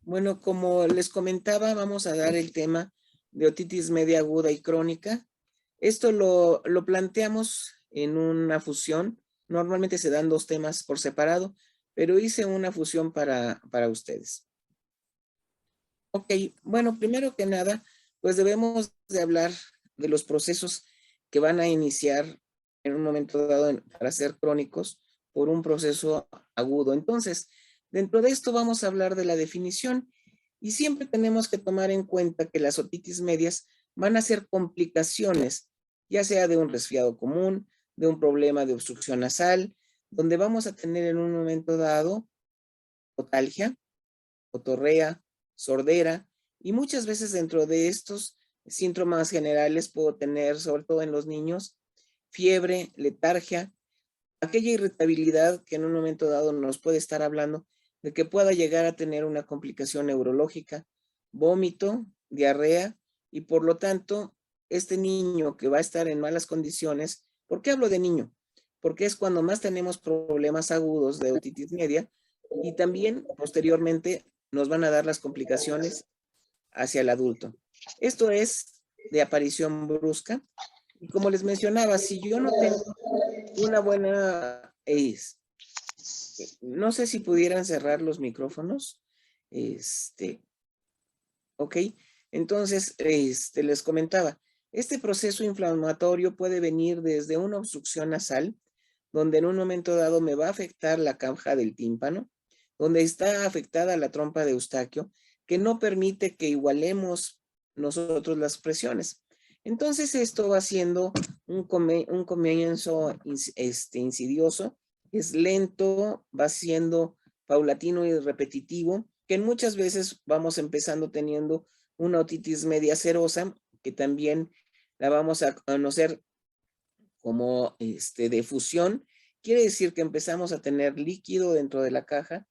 Bueno, como les comentaba, vamos a dar el tema de otitis media aguda y crónica. Esto lo planteamos en una fusión. Normalmente se dan dos temas por separado, pero hice una fusión para ustedes. Ok, bueno, primero que nada, pues debemos de hablar de los procesos que van a iniciar en un momento dado para ser crónicos por un proceso agudo. Entonces, dentro de esto vamos a hablar de la definición y siempre tenemos que tomar en cuenta que las otitis medias van a ser complicaciones, ya sea de un resfriado común, de un problema de obstrucción nasal, donde vamos a tener en un momento dado otalgia, otorrea, sordera, y muchas veces dentro de estos síntomas generales puedo tener, sobre todo en los niños, fiebre, letargia, aquella irritabilidad que en un momento dado nos puede estar hablando de que pueda llegar a tener una complicación neurológica, vómito, diarrea, y por lo tanto, este niño que va a estar en malas condiciones, ¿por qué hablo de niño? Porque es cuando más tenemos problemas agudos de otitis media y también posteriormente nos van a dar las complicaciones hacia el adulto. Esto es de aparición brusca. Y como les mencionaba, si yo no tengo una buena... no sé si pudieran cerrar los micrófonos. Ok. Entonces, les comentaba, este proceso inflamatorio puede venir desde una obstrucción nasal, donde en un momento dado me va a afectar la caja del tímpano, donde está afectada la trompa de Eustaquio, que no permite que igualemos nosotros las presiones. Entonces esto va siendo un comienzo insidioso, es lento, va siendo paulatino y repetitivo, que muchas veces vamos empezando teniendo una otitis media serosa, que también la vamos a conocer como de fusión. Quiere decir que empezamos a tener líquido dentro de la caja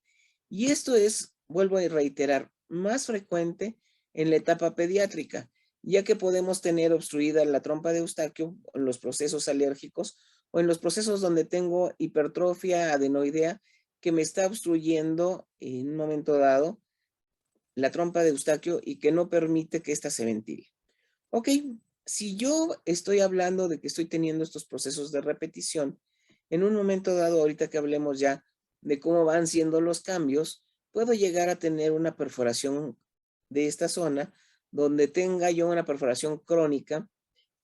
y esto es, vuelvo a reiterar, más frecuente en la etapa pediátrica, ya que podemos tener obstruida la trompa de Eustaquio en los procesos alérgicos o en los procesos donde tengo hipertrofia adenoidea que me está obstruyendo en un momento dado la trompa de Eustaquio y que no permite que ésta se ventile. Ok, si yo estoy hablando de que estoy teniendo estos procesos de repetición, en un momento dado, ahorita que hablemos ya de cómo van siendo los cambios, puedo llegar a tener una perforación de esta zona, donde tenga yo una perforación crónica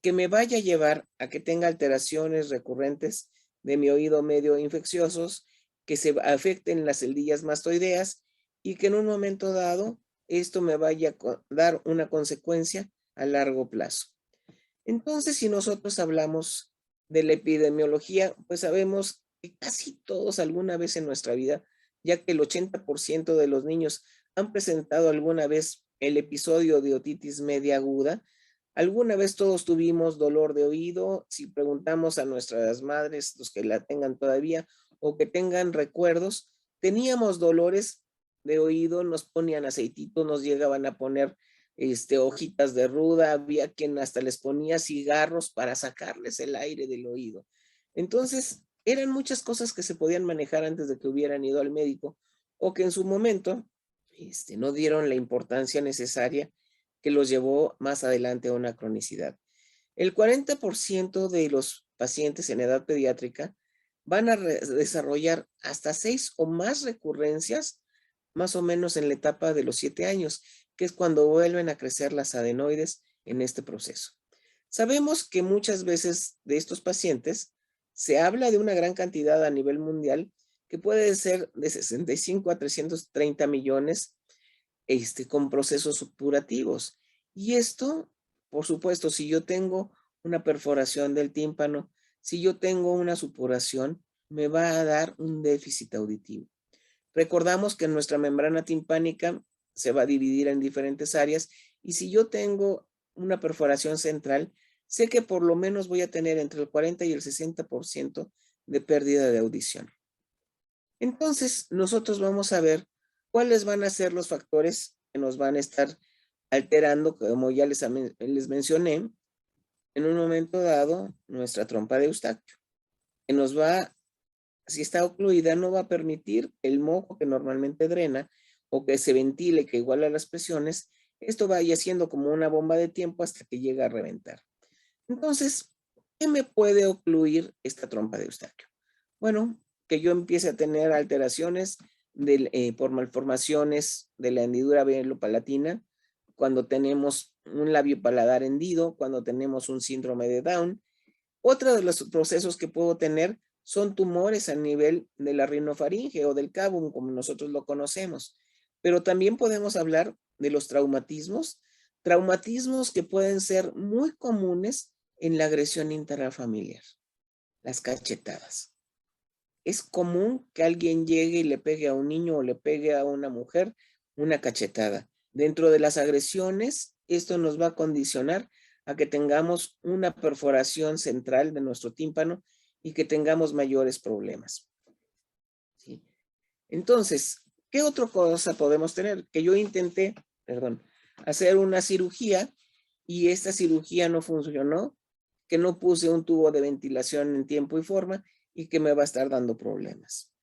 que me vaya a llevar a que tenga alteraciones recurrentes de mi oído medio infecciosos, que se afecten las celdillas mastoideas y que en un momento dado esto me vaya a dar una consecuencia a largo plazo. Entonces, si nosotros hablamos de la epidemiología, pues sabemos que casi todos alguna vez en nuestra vida, ya que el 80% de los niños han presentado alguna vez el episodio de otitis media aguda. Alguna vez todos tuvimos dolor de oído. Si preguntamos a nuestras madres, los que la tengan todavía o que tengan recuerdos, teníamos dolores de oído, nos ponían aceitito, nos llegaban a poner hojitas de ruda, había quien hasta les ponía cigarros para sacarles el aire del oído. Entonces, eran muchas cosas que se podían manejar antes de que hubieran ido al médico o que en su momento no dieron la importancia necesaria que los llevó más adelante a una cronicidad. El 40% de los pacientes en edad pediátrica van a desarrollar hasta 6 o más recurrencias, más o menos en la etapa de los 7 años, que es cuando vuelven a crecer las adenoides en este proceso. Sabemos que muchas veces de estos pacientes se habla de una gran cantidad a nivel mundial que puede ser de 65 a 330 millones con procesos supurativos. Y esto, por supuesto, si yo tengo una perforación del tímpano, si yo tengo una supuración, me va a dar un déficit auditivo. Recordamos que nuestra membrana timpánica se va a dividir en diferentes áreas y si yo tengo una perforación central, sé que por lo menos voy a tener entre el 40 y el 60% de pérdida de audición. Entonces, nosotros vamos a ver cuáles van a ser los factores que nos van a estar alterando, como ya les mencioné, en un momento dado, nuestra trompa de Eustaquio, que nos va, si está ocluida, no va a permitir el moco que normalmente drena o que se ventile, que iguala las presiones. Esto vaya siendo como una bomba de tiempo hasta que llega a reventar. Entonces, ¿qué me puede ocluir esta trompa de Eustaquio? Bueno, que yo empiece a tener alteraciones por malformaciones de la hendidura venopalatina, cuando tenemos un labio paladar hendido, cuando tenemos un síndrome de Down. Otro de los procesos que puedo tener son tumores a nivel de la rinofaringe o del cabum, como nosotros lo conocemos. Pero también podemos hablar de los traumatismos que pueden ser muy comunes en la agresión intrafamiliar, las cachetadas. Es común que alguien llegue y le pegue a un niño o le pegue a una mujer una cachetada. Dentro de las agresiones, esto nos va a condicionar a que tengamos una perforación central de nuestro tímpano y que tengamos mayores problemas. ¿Sí? Entonces, ¿qué otra cosa podemos tener? Que yo intenté, hacer una cirugía y esta cirugía no funcionó, que no puse un tubo de ventilación en tiempo y forma y que me va a estar dando problemas.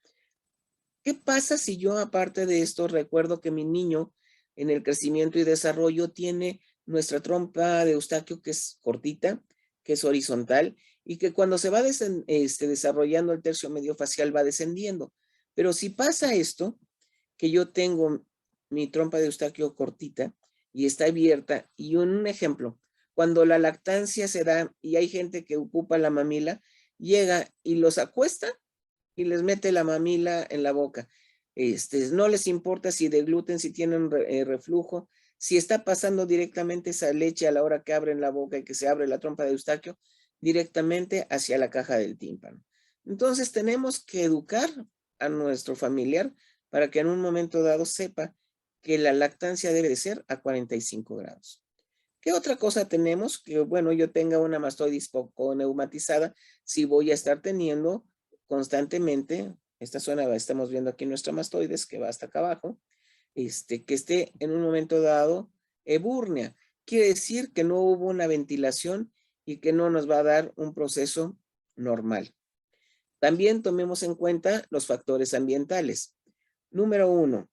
¿Qué pasa si yo, aparte de esto, recuerdo que mi niño en el crecimiento y desarrollo tiene nuestra trompa de Eustaquio, que es cortita, que es horizontal, y que cuando se va desarrollando el tercio medio facial va descendiendo? Pero si pasa esto, que yo tengo mi trompa de Eustaquio cortita y está abierta, y un ejemplo, cuando la lactancia se da y hay gente que ocupa la mamila, llega y los acuesta y les mete la mamila en la boca. No les importa si degluten, si tienen reflujo, si está pasando directamente esa leche a la hora que abren la boca y que se abre la trompa de Eustaquio, directamente hacia la caja del tímpano. Entonces tenemos que educar a nuestro familiar para que en un momento dado sepa que la lactancia debe de ser a 45 grados. ¿Qué otra cosa tenemos? Que bueno, yo tenga una mastoidis poco neumatizada, si voy a estar teniendo constantemente, esta zona estamos viendo aquí nuestra mastoides que va hasta acá abajo, que esté en un momento dado ebúrnea. Quiere decir que no hubo una ventilación y que no nos va a dar un proceso normal. También tomemos en cuenta los factores ambientales. Número 1,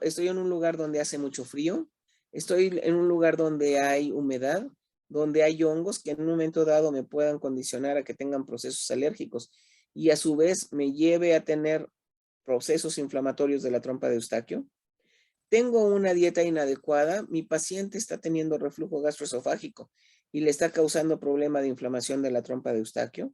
estoy en un lugar donde hace mucho frío, estoy en un lugar donde hay humedad, donde hay hongos que en un momento dado me puedan condicionar a que tengan procesos alérgicos y a su vez me lleve a tener procesos inflamatorios de la trompa de Eustaquio. Tengo una dieta inadecuada, mi paciente está teniendo reflujo gastroesofágico y le está causando problema de inflamación de la trompa de Eustaquio.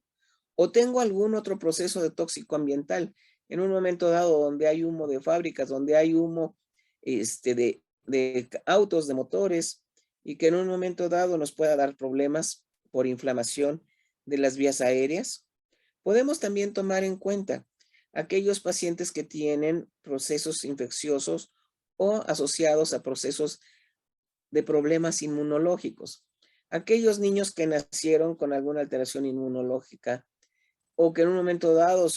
O tengo algún otro proceso de tóxico ambiental en un momento dado donde hay humo de fábricas, donde hay humo de autos, de motores, y que en un momento dado nos pueda dar problemas por inflamación de las vías aéreas. Podemos también tomar en cuenta aquellos pacientes que tienen procesos infecciosos o asociados a procesos de problemas inmunológicos. Aquellos niños que nacieron con alguna alteración inmunológica o que en un momento dado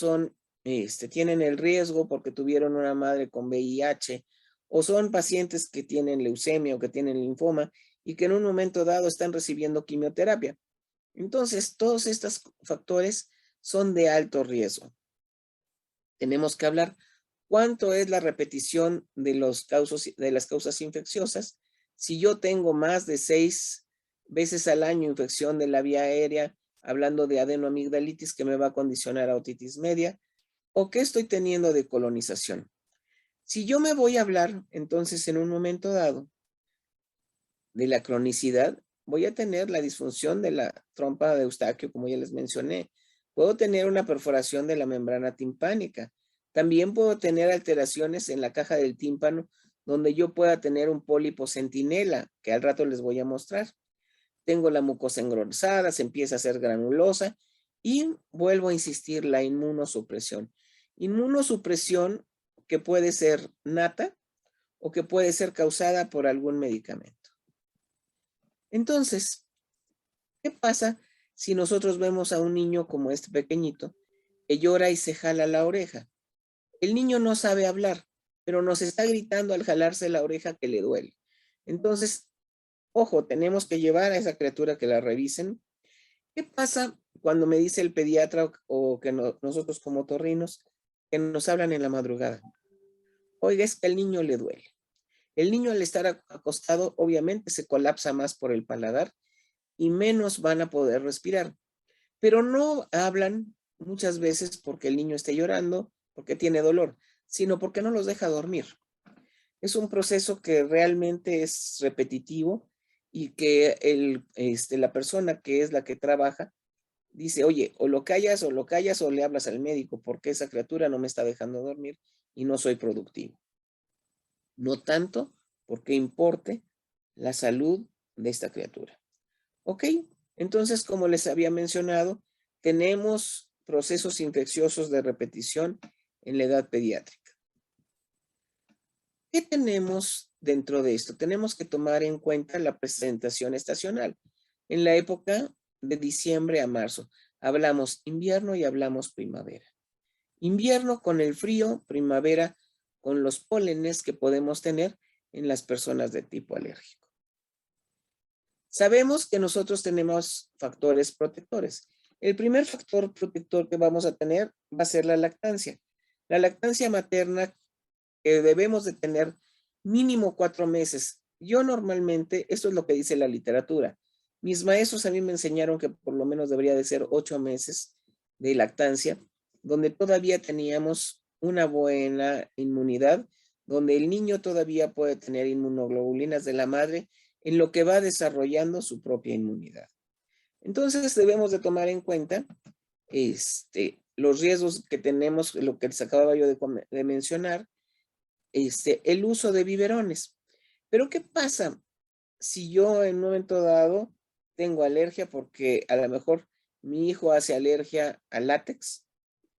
tienen el riesgo porque tuvieron una madre con VIH, o son pacientes que tienen leucemia o que tienen linfoma y que en un momento dado están recibiendo quimioterapia. Entonces, todos estos factores son de alto riesgo. Tenemos que hablar cuánto es la repetición de las causas infecciosas. Si yo tengo más de 6 veces al año infección de la vía aérea, hablando de adenoamigdalitis que me va a condicionar a otitis media, o qué estoy teniendo de colonización. Si yo me voy a hablar, entonces, en un momento dado, de la cronicidad, voy a tener la disfunción de la trompa de Eustaquio, como ya les mencioné. Puedo tener una perforación de la membrana timpánica. También puedo tener alteraciones en la caja del tímpano, donde yo pueda tener un pólipo centinela, que al rato les voy a mostrar. Tengo la mucosa engrosada, se empieza a hacer granulosa y vuelvo a insistir, la inmunosupresión. Inmunosupresión que puede ser nata o que puede ser causada por algún medicamento. Entonces, ¿Qué pasa si nosotros vemos a un niño como este pequeñito que llora y se jala la oreja? El niño no sabe hablar, pero nos está gritando al jalarse la oreja que le duele. Entonces, ojo, tenemos que llevar a esa criatura que la revisen. ¿Qué pasa cuando me dice el pediatra o que nosotros como otorrinos que nos hablan en la madrugada? Oiga, es que al niño le duele. El niño al estar acostado obviamente se colapsa más por el paladar y menos van a poder respirar. Pero no hablan muchas veces porque el niño esté llorando, porque tiene dolor, sino porque no los deja dormir. Es un proceso que realmente es repetitivo y que la persona que es la que trabaja dice, oye, o lo callas o le hablas al médico porque esa criatura no me está dejando dormir y no soy productivo. No tanto porque importe la salud de esta criatura. Ok, entonces, como les había mencionado, tenemos procesos infecciosos de repetición en la edad pediátrica. ¿Qué tenemos dentro de esto? Tenemos que tomar en cuenta la presentación estacional. En la época de diciembre a marzo, hablamos invierno y hablamos primavera. Invierno con el frío, primavera con los pólenes que podemos tener en las personas de tipo alérgico. Sabemos que nosotros tenemos factores protectores. El primer factor protector que vamos a tener va a ser la lactancia. La lactancia materna que debemos de tener mínimo 4 meses. Yo normalmente, esto es lo que dice la literatura. Mis maestros a mí me enseñaron que por lo menos debería de ser 8 meses de lactancia, donde todavía teníamos una buena inmunidad, donde el niño todavía puede tener inmunoglobulinas de la madre en lo que va desarrollando su propia inmunidad. Entonces debemos de tomar en cuenta los riesgos que tenemos, lo que les acababa yo de mencionar, el uso de biberones. Pero ¿qué pasa si yo en un momento dado tengo alergia porque a lo mejor mi hijo hace alergia al látex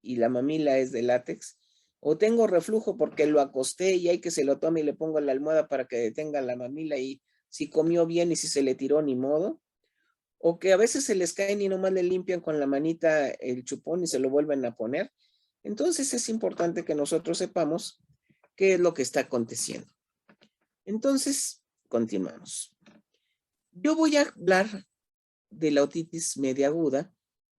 y la mamila es de látex? O tengo reflujo porque lo acosté y hay que se lo tome y le pongo la almohada para que detenga la mamila y si comió bien y si se le tiró, ni modo. O que a veces se les caen y nomás le limpian con la manita el chupón y se lo vuelven a poner. Entonces es importante que nosotros sepamos qué es lo que está aconteciendo. Entonces, continuamos. Yo voy a hablar de la otitis media aguda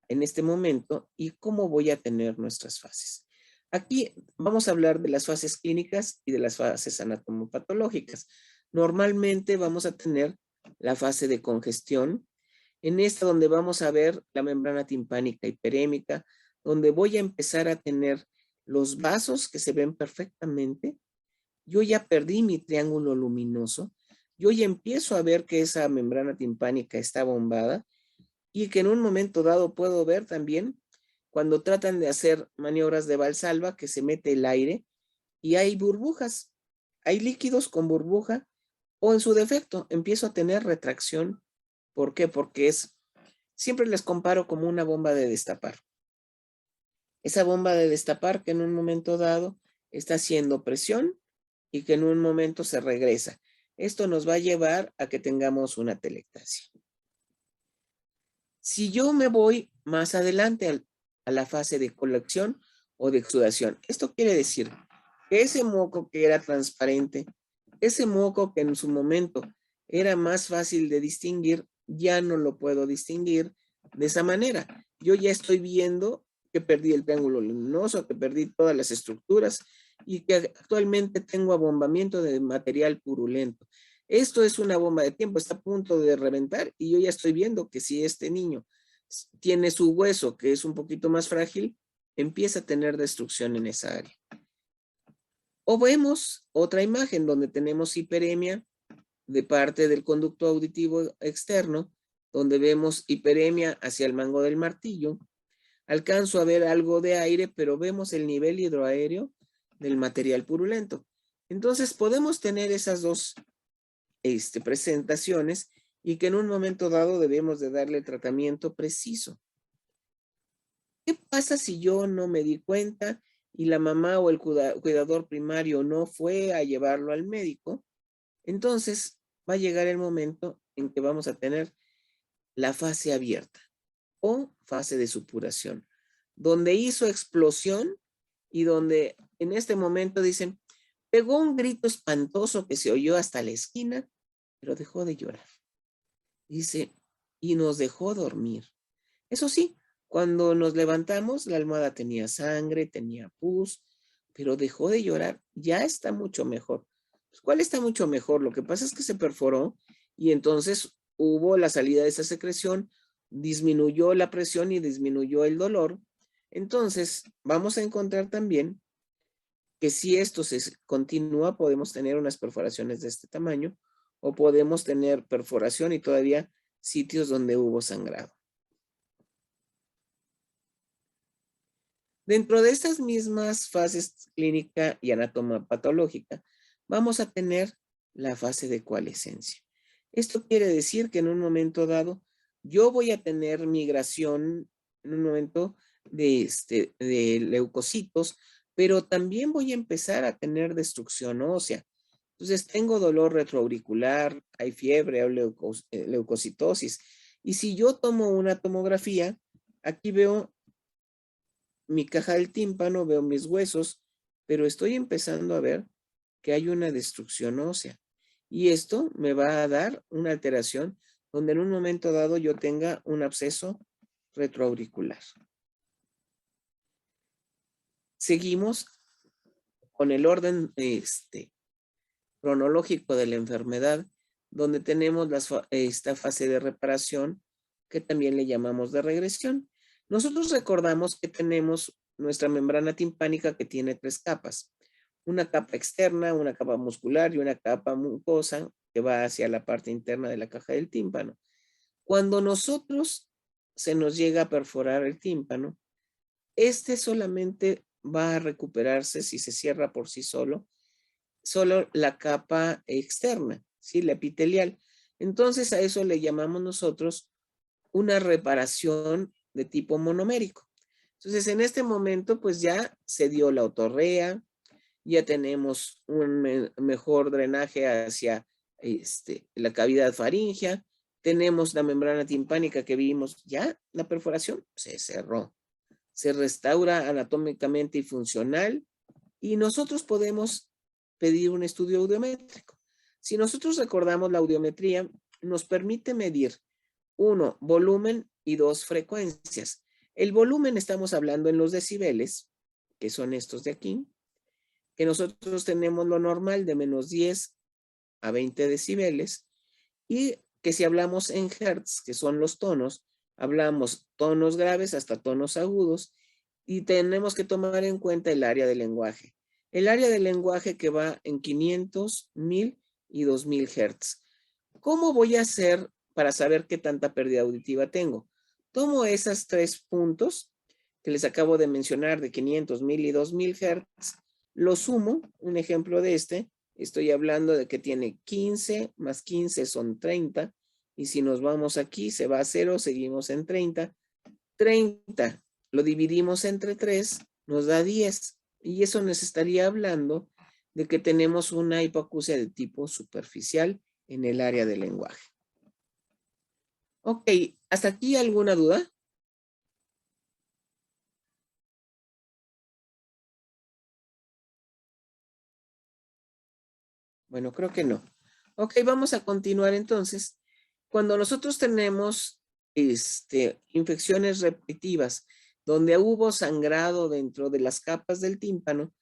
en este momento y cómo voy a tener nuestras fases. Aquí vamos a hablar de las fases clínicas y de las fases anatomopatológicas. Normalmente vamos a tener la fase de congestión, en esta donde vamos a ver la membrana timpánica hiperémica, donde voy a empezar a tener los vasos que se ven perfectamente. Yo ya perdí mi triángulo luminoso, yo ya empiezo a ver que esa membrana timpánica está bombada y que en un momento dado puedo ver también cuando tratan de hacer maniobras de Valsalva que se mete el aire y hay burbujas, hay líquidos con burbuja o en su defecto empiezo a tener retracción. ¿Por qué? Porque siempre les comparo como una bomba de destapar. Esa bomba de destapar que en un momento dado está haciendo presión y que en un momento se regresa. Esto nos va a llevar a que tengamos una telectasia. Si yo me voy más adelante a la fase de colección o de exudación, esto quiere decir que ese moco que era transparente, ese moco que en su momento era más fácil de distinguir, ya no lo puedo distinguir de esa manera. Yo ya estoy viendo que perdí el triángulo luminoso, que perdí todas las estructuras y que actualmente tengo abombamiento de material purulento. Esto es una bomba de tiempo, está a punto de reventar y yo ya estoy viendo que si este niño tiene su hueso que es un poquito más frágil, empieza a tener destrucción en esa área. O vemos otra imagen donde tenemos hiperemia de parte del conducto auditivo externo, donde vemos hiperemia hacia el mango del martillo. Alcanzo a ver algo de aire, pero vemos el nivel hidroaéreo del material purulento. Entonces podemos tener esas dos presentaciones y que en un momento dado debemos de darle el tratamiento preciso. ¿Qué pasa si yo no me di cuenta y la mamá o el cuidador primario no fue a llevarlo al médico? Entonces va a llegar el momento en que vamos a tener la fase abierta o fase de supuración, donde hizo explosión y donde en este momento dicen, pegó un grito espantoso que se oyó hasta la esquina, pero dejó de llorar. Dice, y nos dejó dormir. Eso sí, cuando nos levantamos, la almohada tenía sangre, tenía pus, pero dejó de llorar. Ya está mucho mejor. Pues, ¿cuál está mucho mejor? Lo que pasa es que se perforó y entonces hubo la salida de esa secreción, disminuyó la presión y disminuyó el dolor. Entonces, vamos a encontrar también que si esto se continúa, podemos tener unas perforaciones de este tamaño o podemos tener perforación y todavía sitios donde hubo sangrado. Dentro de estas mismas fases clínica y anatomopatológica, vamos a tener la fase de coalescencia. Esto quiere decir que en un momento dado, yo voy a tener migración en un momento de leucocitos, pero también voy a empezar a tener destrucción ósea. Entonces, tengo dolor retroauricular, hay fiebre o leucocitosis. Y si yo tomo una tomografía, aquí veo mi caja del tímpano, veo mis huesos, pero estoy empezando a ver que hay una destrucción ósea. Y esto me va a dar una alteración donde en un momento dado yo tenga un absceso retroauricular. Seguimos con el orden cronológico de la enfermedad, donde tenemos esta fase de reparación que también le llamamos de regresión. Nosotros recordamos que tenemos nuestra membrana timpánica que tiene 3 capas. Una capa externa, una capa muscular y una capa mucosa que va hacia la parte interna de la caja del tímpano. Cuando nosotros se nos llega a perforar el tímpano, este solamente va a recuperarse si se cierra por sí solo la capa externa, ¿sí? La epitelial. Entonces a eso le llamamos nosotros una reparación de tipo monomérico. Entonces en este momento pues ya se dio la otorrea, ya tenemos un mejor drenaje hacia la cavidad faríngea, tenemos la membrana timpánica que vimos, ya la perforación se cerró, se restaura anatómicamente y funcional y nosotros podemos pedir un estudio audiométrico. Si nosotros recordamos la audiometría, nos permite medir 1, volumen y 2, frecuencias. El volumen estamos hablando en los decibeles, que son estos de aquí, que nosotros tenemos lo normal de menos 10 a 20 decibeles, y que si hablamos en hertz, que son los tonos, hablamos tonos graves hasta tonos agudos, y tenemos que tomar en cuenta el área del lenguaje. El área del lenguaje que va en 500, 1000 y 2000 hertz. ¿Cómo voy a hacer para saber qué tanta pérdida auditiva tengo? Tomo esos 3 puntos que les acabo de mencionar de 500, 1000 y 2000 hertz, lo sumo, un ejemplo de estoy hablando de que tiene 15 más 15 son 30, y si nos vamos aquí se va a 0, seguimos en 30. 30 lo dividimos entre 3, nos da 10, y eso nos estaría hablando de que tenemos una hipoacusia de tipo superficial en el área del lenguaje. Ok, ¿hasta aquí alguna duda? Bueno, creo que no. Ok, vamos a continuar entonces. Cuando nosotros tenemos infecciones repetitivas, donde hubo sangrado dentro de las capas del tímpano,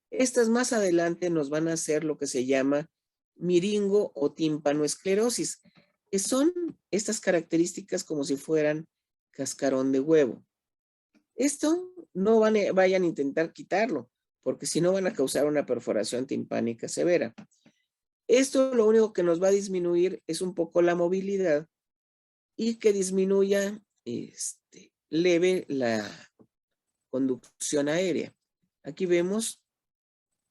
estas más adelante nos van a hacer lo que se llama miringo o tímpanoesclerosis, que son estas características como si fueran cascarón de huevo. Esto no vayan a intentar quitarlo, porque si no van a causar una perforación timpánica severa. Esto lo único que nos va a disminuir es un poco la movilidad y que disminuya leve la conducción aérea. Aquí vemos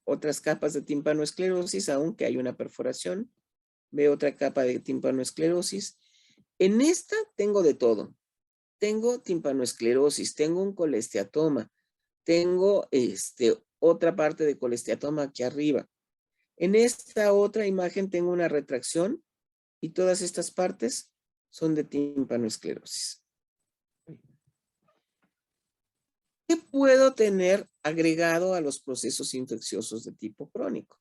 otras capas de timpanoesclerosis, aunque hay una perforación. Veo otra capa de timpanoesclerosis. En esta tengo de todo. Tengo timpanoesclerosis, tengo un colesteatoma, tengo otra parte de colesteatoma aquí arriba. En esta otra imagen tengo una retracción y todas estas partes son de tímpanoesclerosis. ¿Qué puedo tener agregado a los procesos infecciosos de tipo crónico?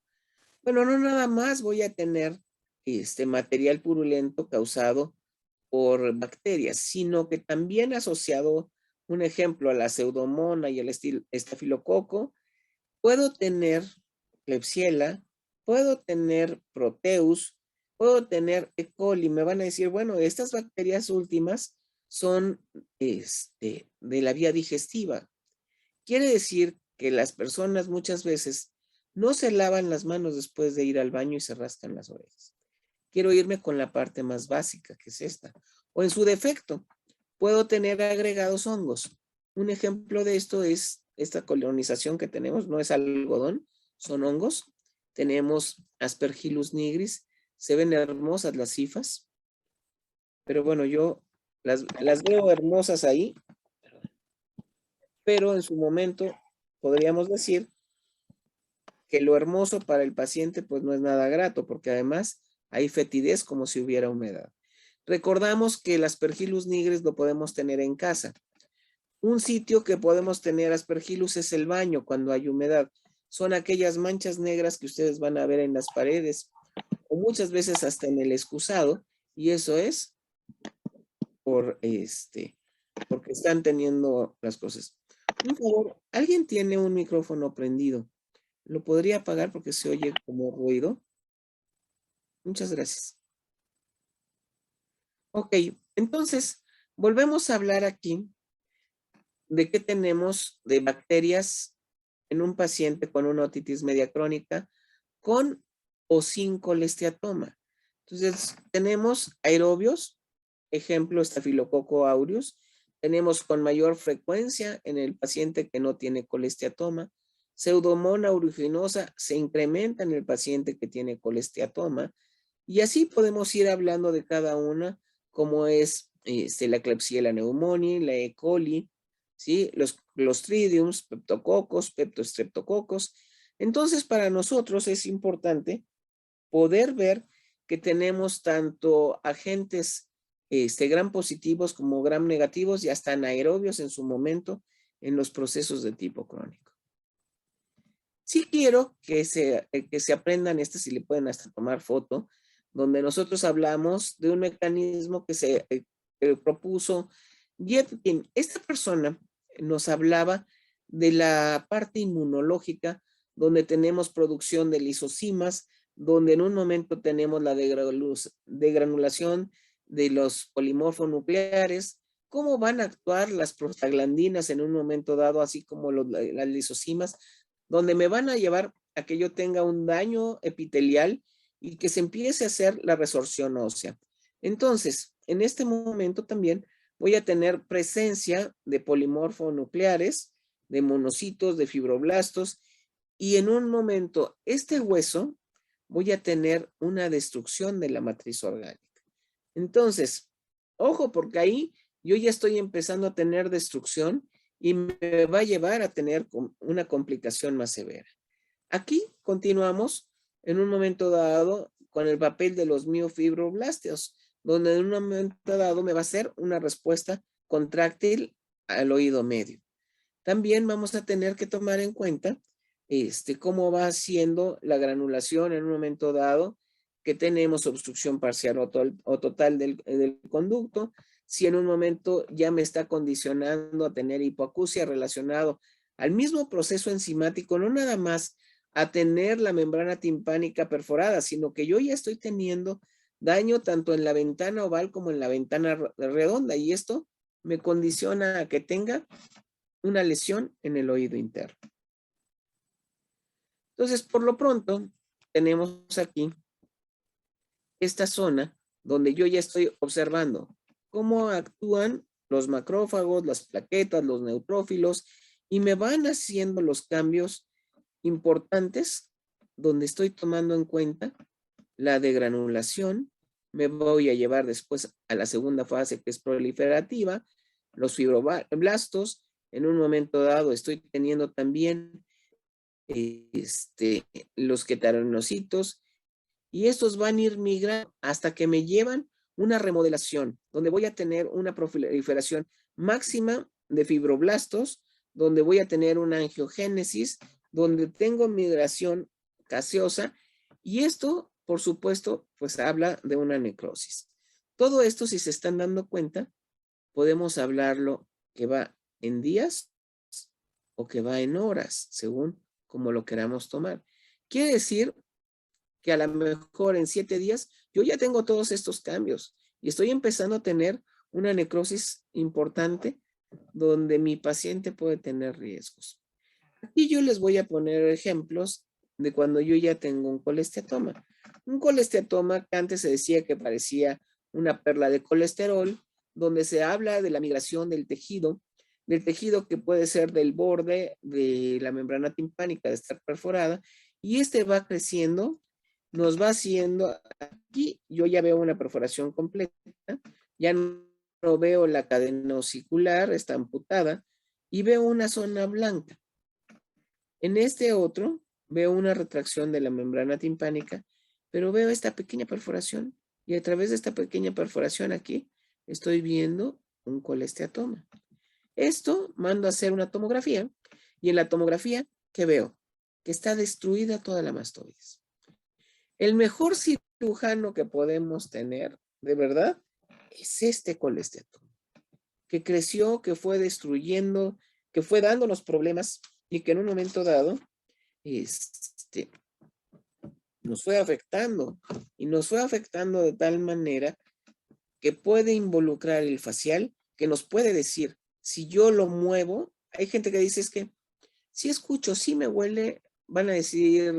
Bueno, no nada más voy a tener material purulento causado por bacterias, sino que también asociado, un ejemplo, a la pseudomonas y al estafilococo, puedo tener Klebsiella, puedo tener Proteus, puedo tener E. coli. Me van a decir, bueno, estas bacterias últimas son de la vía digestiva. Quiere decir que las personas muchas veces no se lavan las manos después de ir al baño y se rascan las orejas. Quiero irme con la parte más básica, que es esta. O en su defecto, puedo tener agregados hongos. Un ejemplo de esto es esta colonización que tenemos, no es algodón, son hongos. Tenemos Aspergillus nigris, se ven hermosas las cifas, pero bueno, yo las veo hermosas ahí, pero en su momento podríamos decir que lo hermoso para el paciente pues no es nada grato, porque además hay fetidez como si hubiera humedad. Recordamos que el Aspergillus nigris lo podemos tener en casa. Un sitio que podemos tener Aspergillus es el baño cuando hay humedad. Son aquellas manchas negras que ustedes van a ver en las paredes o muchas veces hasta en el excusado, y eso es porque están teniendo las cosas. Por favor, ¿alguien tiene un micrófono prendido? ¿Lo podría apagar porque se oye como ruido? Muchas gracias. Ok, entonces, volvemos a hablar aquí de qué tenemos de bacterias en un paciente con una otitis media crónica con o sin colesteatoma. Entonces, tenemos aerobios, ejemplo, Staphylococcus aureus. Tenemos con mayor frecuencia en el paciente que no tiene colesteatoma. Pseudomonas aeruginosa se incrementa en el paciente que tiene colesteatoma. Y así podemos ir hablando de cada una, como es la Klebsiella pneumoniae, la E. coli, ¿sí? Los Clostridiums, Peptococos, Peptostreptococos. Entonces, para nosotros es importante poder ver que tenemos tanto agentes gram positivos como gram negativos y hasta anaerobios en su momento en los procesos de tipo crónico. Sí quiero que se aprendan si le pueden hasta tomar foto, donde nosotros hablamos de un mecanismo que se propuso Vietkin. Esta persona nos hablaba de la parte inmunológica, donde tenemos producción de lisocimas, donde en un momento tenemos la degranulación de los polimorfonucleares, cómo van a actuar las prostaglandinas en un momento dado, así como las lisocimas, donde me van a llevar a que yo tenga un daño epitelial y que se empiece a hacer la resorción ósea. Entonces, en este momento también voy a tener presencia de polimorfonucleares, de monocitos, de fibroblastos, y en un momento este hueso voy a tener una destrucción de la matriz orgánica. Entonces, ojo, porque ahí yo ya estoy empezando a tener destrucción y me va a llevar a tener una complicación más severa. Aquí continuamos en un momento dado con el papel de los miofibroblásteos, donde en un momento dado me va a hacer una respuesta contráctil al oído medio. También vamos a tener que tomar en cuenta cómo va haciendo la granulación en un momento dado, que tenemos obstrucción parcial o total del conducto, si en un momento ya me está condicionando a tener hipoacusia relacionado al mismo proceso enzimático, no nada más a tener la membrana timpánica perforada, sino que yo ya estoy teniendo daño tanto en la ventana oval como en la ventana redonda, y esto me condiciona a que tenga una lesión en el oído interno. Entonces, por lo pronto, tenemos aquí esta zona donde yo ya estoy observando cómo actúan los macrófagos, las plaquetas, los neutrófilos, y me van haciendo los cambios importantes donde estoy tomando en cuenta la degranulación. Me voy a llevar después a la segunda fase, que es proliferativa, los fibroblastos. En un momento dado estoy teniendo también los quetarinocitos, y estos van a ir migrando hasta que me llevan una remodelación, donde voy a tener una proliferación máxima de fibroblastos, donde voy a tener una angiogénesis, donde tengo migración gaseosa, y esto, por supuesto, pues habla de una necrosis. Todo esto, si se están dando cuenta, podemos hablarlo que va en días o que va en horas, según como lo queramos tomar. Quiere decir que a lo mejor en 7 días yo ya tengo todos estos cambios y estoy empezando a tener una necrosis importante donde mi paciente puede tener riesgos. Aquí yo les voy a poner ejemplos de cuando yo ya tengo un colesteatoma. Un colesteatoma que antes se decía que parecía una perla de colesterol, donde se habla de la migración del tejido que puede ser del borde de la membrana timpánica de estar perforada, y este va creciendo, nos va haciendo, aquí yo ya veo una perforación completa, ya no veo la cadena osicular, está amputada, y veo una zona blanca. En este otro veo una retracción de la membrana timpánica, pero veo esta pequeña perforación, y a través de esta pequeña perforación aquí estoy viendo un colesteatoma. Esto mando a hacer una tomografía, y en la tomografía, ¿qué veo? Que está destruida toda la mastoides. El mejor cirujano que podemos tener, de verdad, es este colesteatoma, que creció, que fue destruyendo, que fue dándonos problemas y que en un momento dado nos fue afectando, y nos fue afectando de tal manera que puede involucrar el facial, que nos puede decir, si yo lo muevo, hay gente que dice es que si escucho, si me huele, van a decir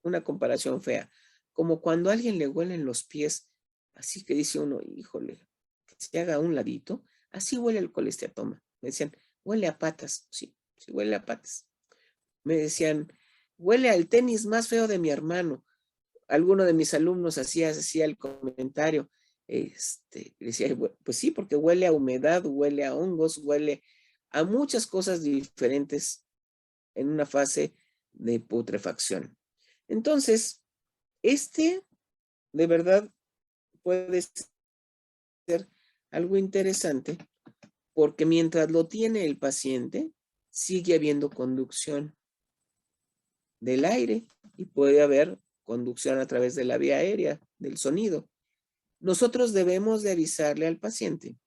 una comparación fea, como cuando a alguien le huelen los pies, así que dice uno, híjole, que se haga a un ladito, así huele el colesteatoma. Me decían, huele a patas, sí, sí huele a patas. Me decían, huele al tenis más feo de mi hermano. Alguno de mis alumnos hacía el comentario, decía, pues sí, porque huele a humedad, huele a hongos, huele a muchas cosas diferentes en una fase de putrefacción. Entonces, de verdad puede ser algo interesante, porque mientras lo tiene el paciente, sigue habiendo conducción del aire y puede haber conducción a través de la vía aérea, del sonido. Nosotros debemos de avisarle al paciente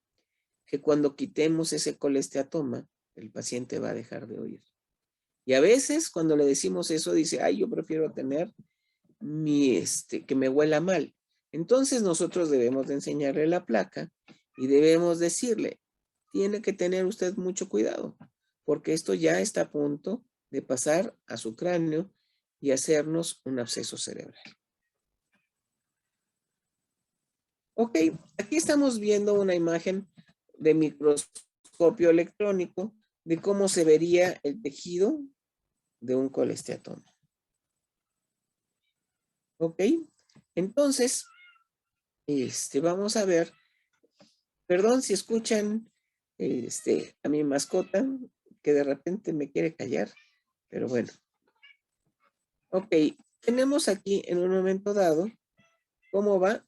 que cuando quitemos ese colesteatoma, el paciente va a dejar de oír. Y a veces cuando le decimos eso, dice, ay, yo prefiero tener que me huela mal. Entonces nosotros debemos de enseñarle la placa y debemos decirle, tiene que tener usted mucho cuidado, porque esto ya está a punto de pasar a su cráneo y hacernos un absceso cerebral. Ok, aquí estamos viendo una imagen de microscopio electrónico de cómo se vería el tejido de un colesteatoma. Ok, entonces, vamos a ver, perdón si escuchan a mi mascota que de repente me quiere callar, pero bueno. Ok, tenemos aquí en un momento dado cómo va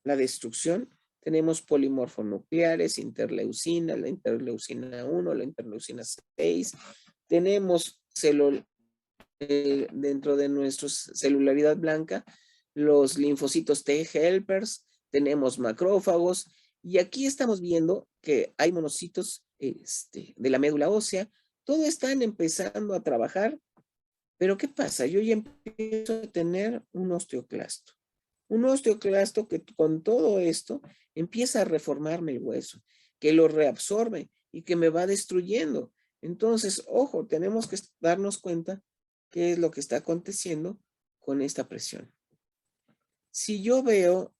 la destrucción. Tenemos polimorfonucleares, interleucina, la interleucina 1, la interleucina 6. Tenemos dentro de nuestra celularidad blanca, los linfocitos T helpers, tenemos macrófagos, y aquí estamos viendo que hay monocitos de la médula ósea. Todos están empezando a trabajar, pero ¿qué pasa? Yo ya empiezo a tener un osteoclasto. Un osteoclasto que con todo esto empieza a reformarme el hueso, que lo reabsorbe y que me va destruyendo. Entonces, ojo, tenemos que darnos cuenta qué es lo que está aconteciendo con esta presión. Si yo veo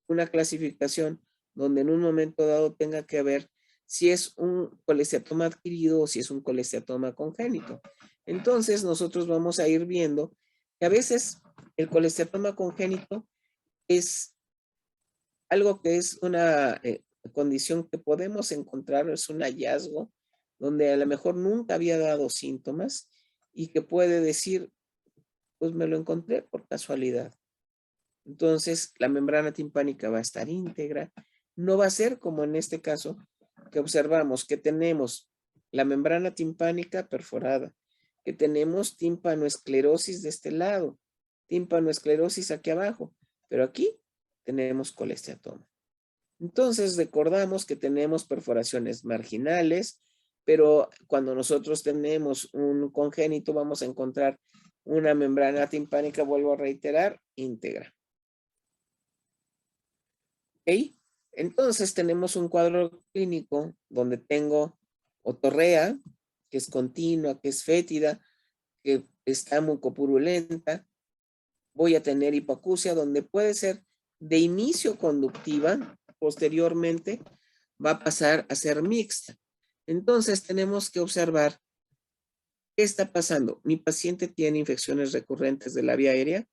una clasificación donde en un momento dado tenga que ver si es un colesteatoma adquirido o si es un colesteatoma congénito, entonces nosotros vamos a ir viendo que a veces el colesteatoma congénito es algo que es una condición que podemos encontrar, es un hallazgo donde a lo mejor nunca había dado síntomas y que puede decir, pues me lo encontré por casualidad. Entonces, la membrana timpánica va a estar íntegra. No va a ser como en este caso que observamos que tenemos la membrana timpánica perforada, que tenemos tímpanoesclerosis de este lado, tímpanoesclerosis aquí abajo, pero aquí tenemos colesteatoma. Entonces, recordamos que tenemos perforaciones marginales, pero cuando nosotros tenemos un congénito vamos a encontrar una membrana timpánica, vuelvo a reiterar, íntegra. ¿Ok? Entonces tenemos un cuadro clínico donde tengo otorrea, que es continua, que es fétida, que está mucopurulenta. Voy a tener hipoacusia, donde puede ser de inicio conductiva, posteriormente va a pasar a ser mixta. Entonces tenemos que observar qué está pasando. Mi paciente tiene infecciones recurrentes de la vía aérea.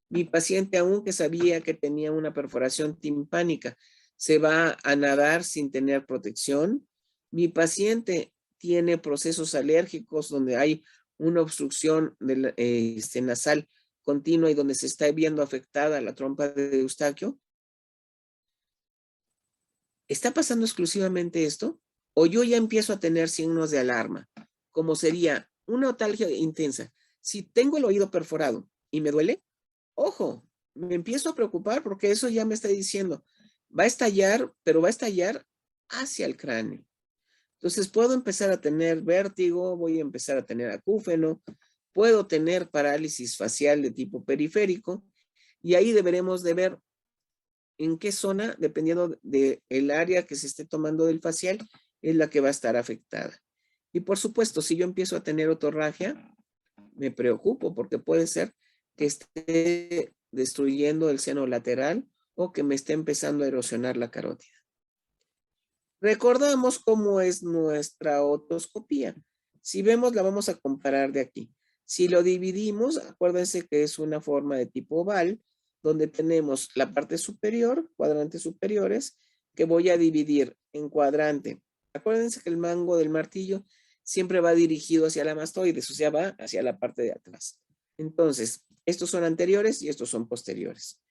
Mi paciente, aunque sabía que tenía una perforación timpánica, se va a nadar sin tener protección. Mi paciente tiene procesos alérgicos donde hay una obstrucción nasal continua y donde se está viendo afectada la trompa de Eustaquio. ¿Está pasando exclusivamente esto? ¿O yo ya empiezo a tener signos de alarma? Como sería una otalgia intensa. Si tengo el oído perforado y me duele, ojo, me empiezo a preocupar porque eso ya me está diciendo, va a estallar, pero va a estallar hacia el cráneo. Entonces puedo empezar a tener vértigo, voy a empezar a tener acúfeno, puedo tener parálisis facial de tipo periférico y ahí deberemos de ver en qué zona, dependiendo del área que se esté tomando del facial, es la que va a estar afectada. Y por supuesto, si yo empiezo a tener otorragia, me preocupo porque puede ser que esté destruyendo el seno lateral o que me esté empezando a erosionar la carótida. Recordamos cómo es nuestra otoscopía. Si vemos, la vamos a comparar de aquí. Si lo dividimos, acuérdense que es una forma de tipo oval, donde tenemos la parte superior, cuadrantes superiores, que voy a dividir en cuadrante. Acuérdense que el mango del martillo siempre va dirigido hacia la mastoides, o sea, va hacia la parte de atrás. Entonces, estos son anteriores y estos son posteriores.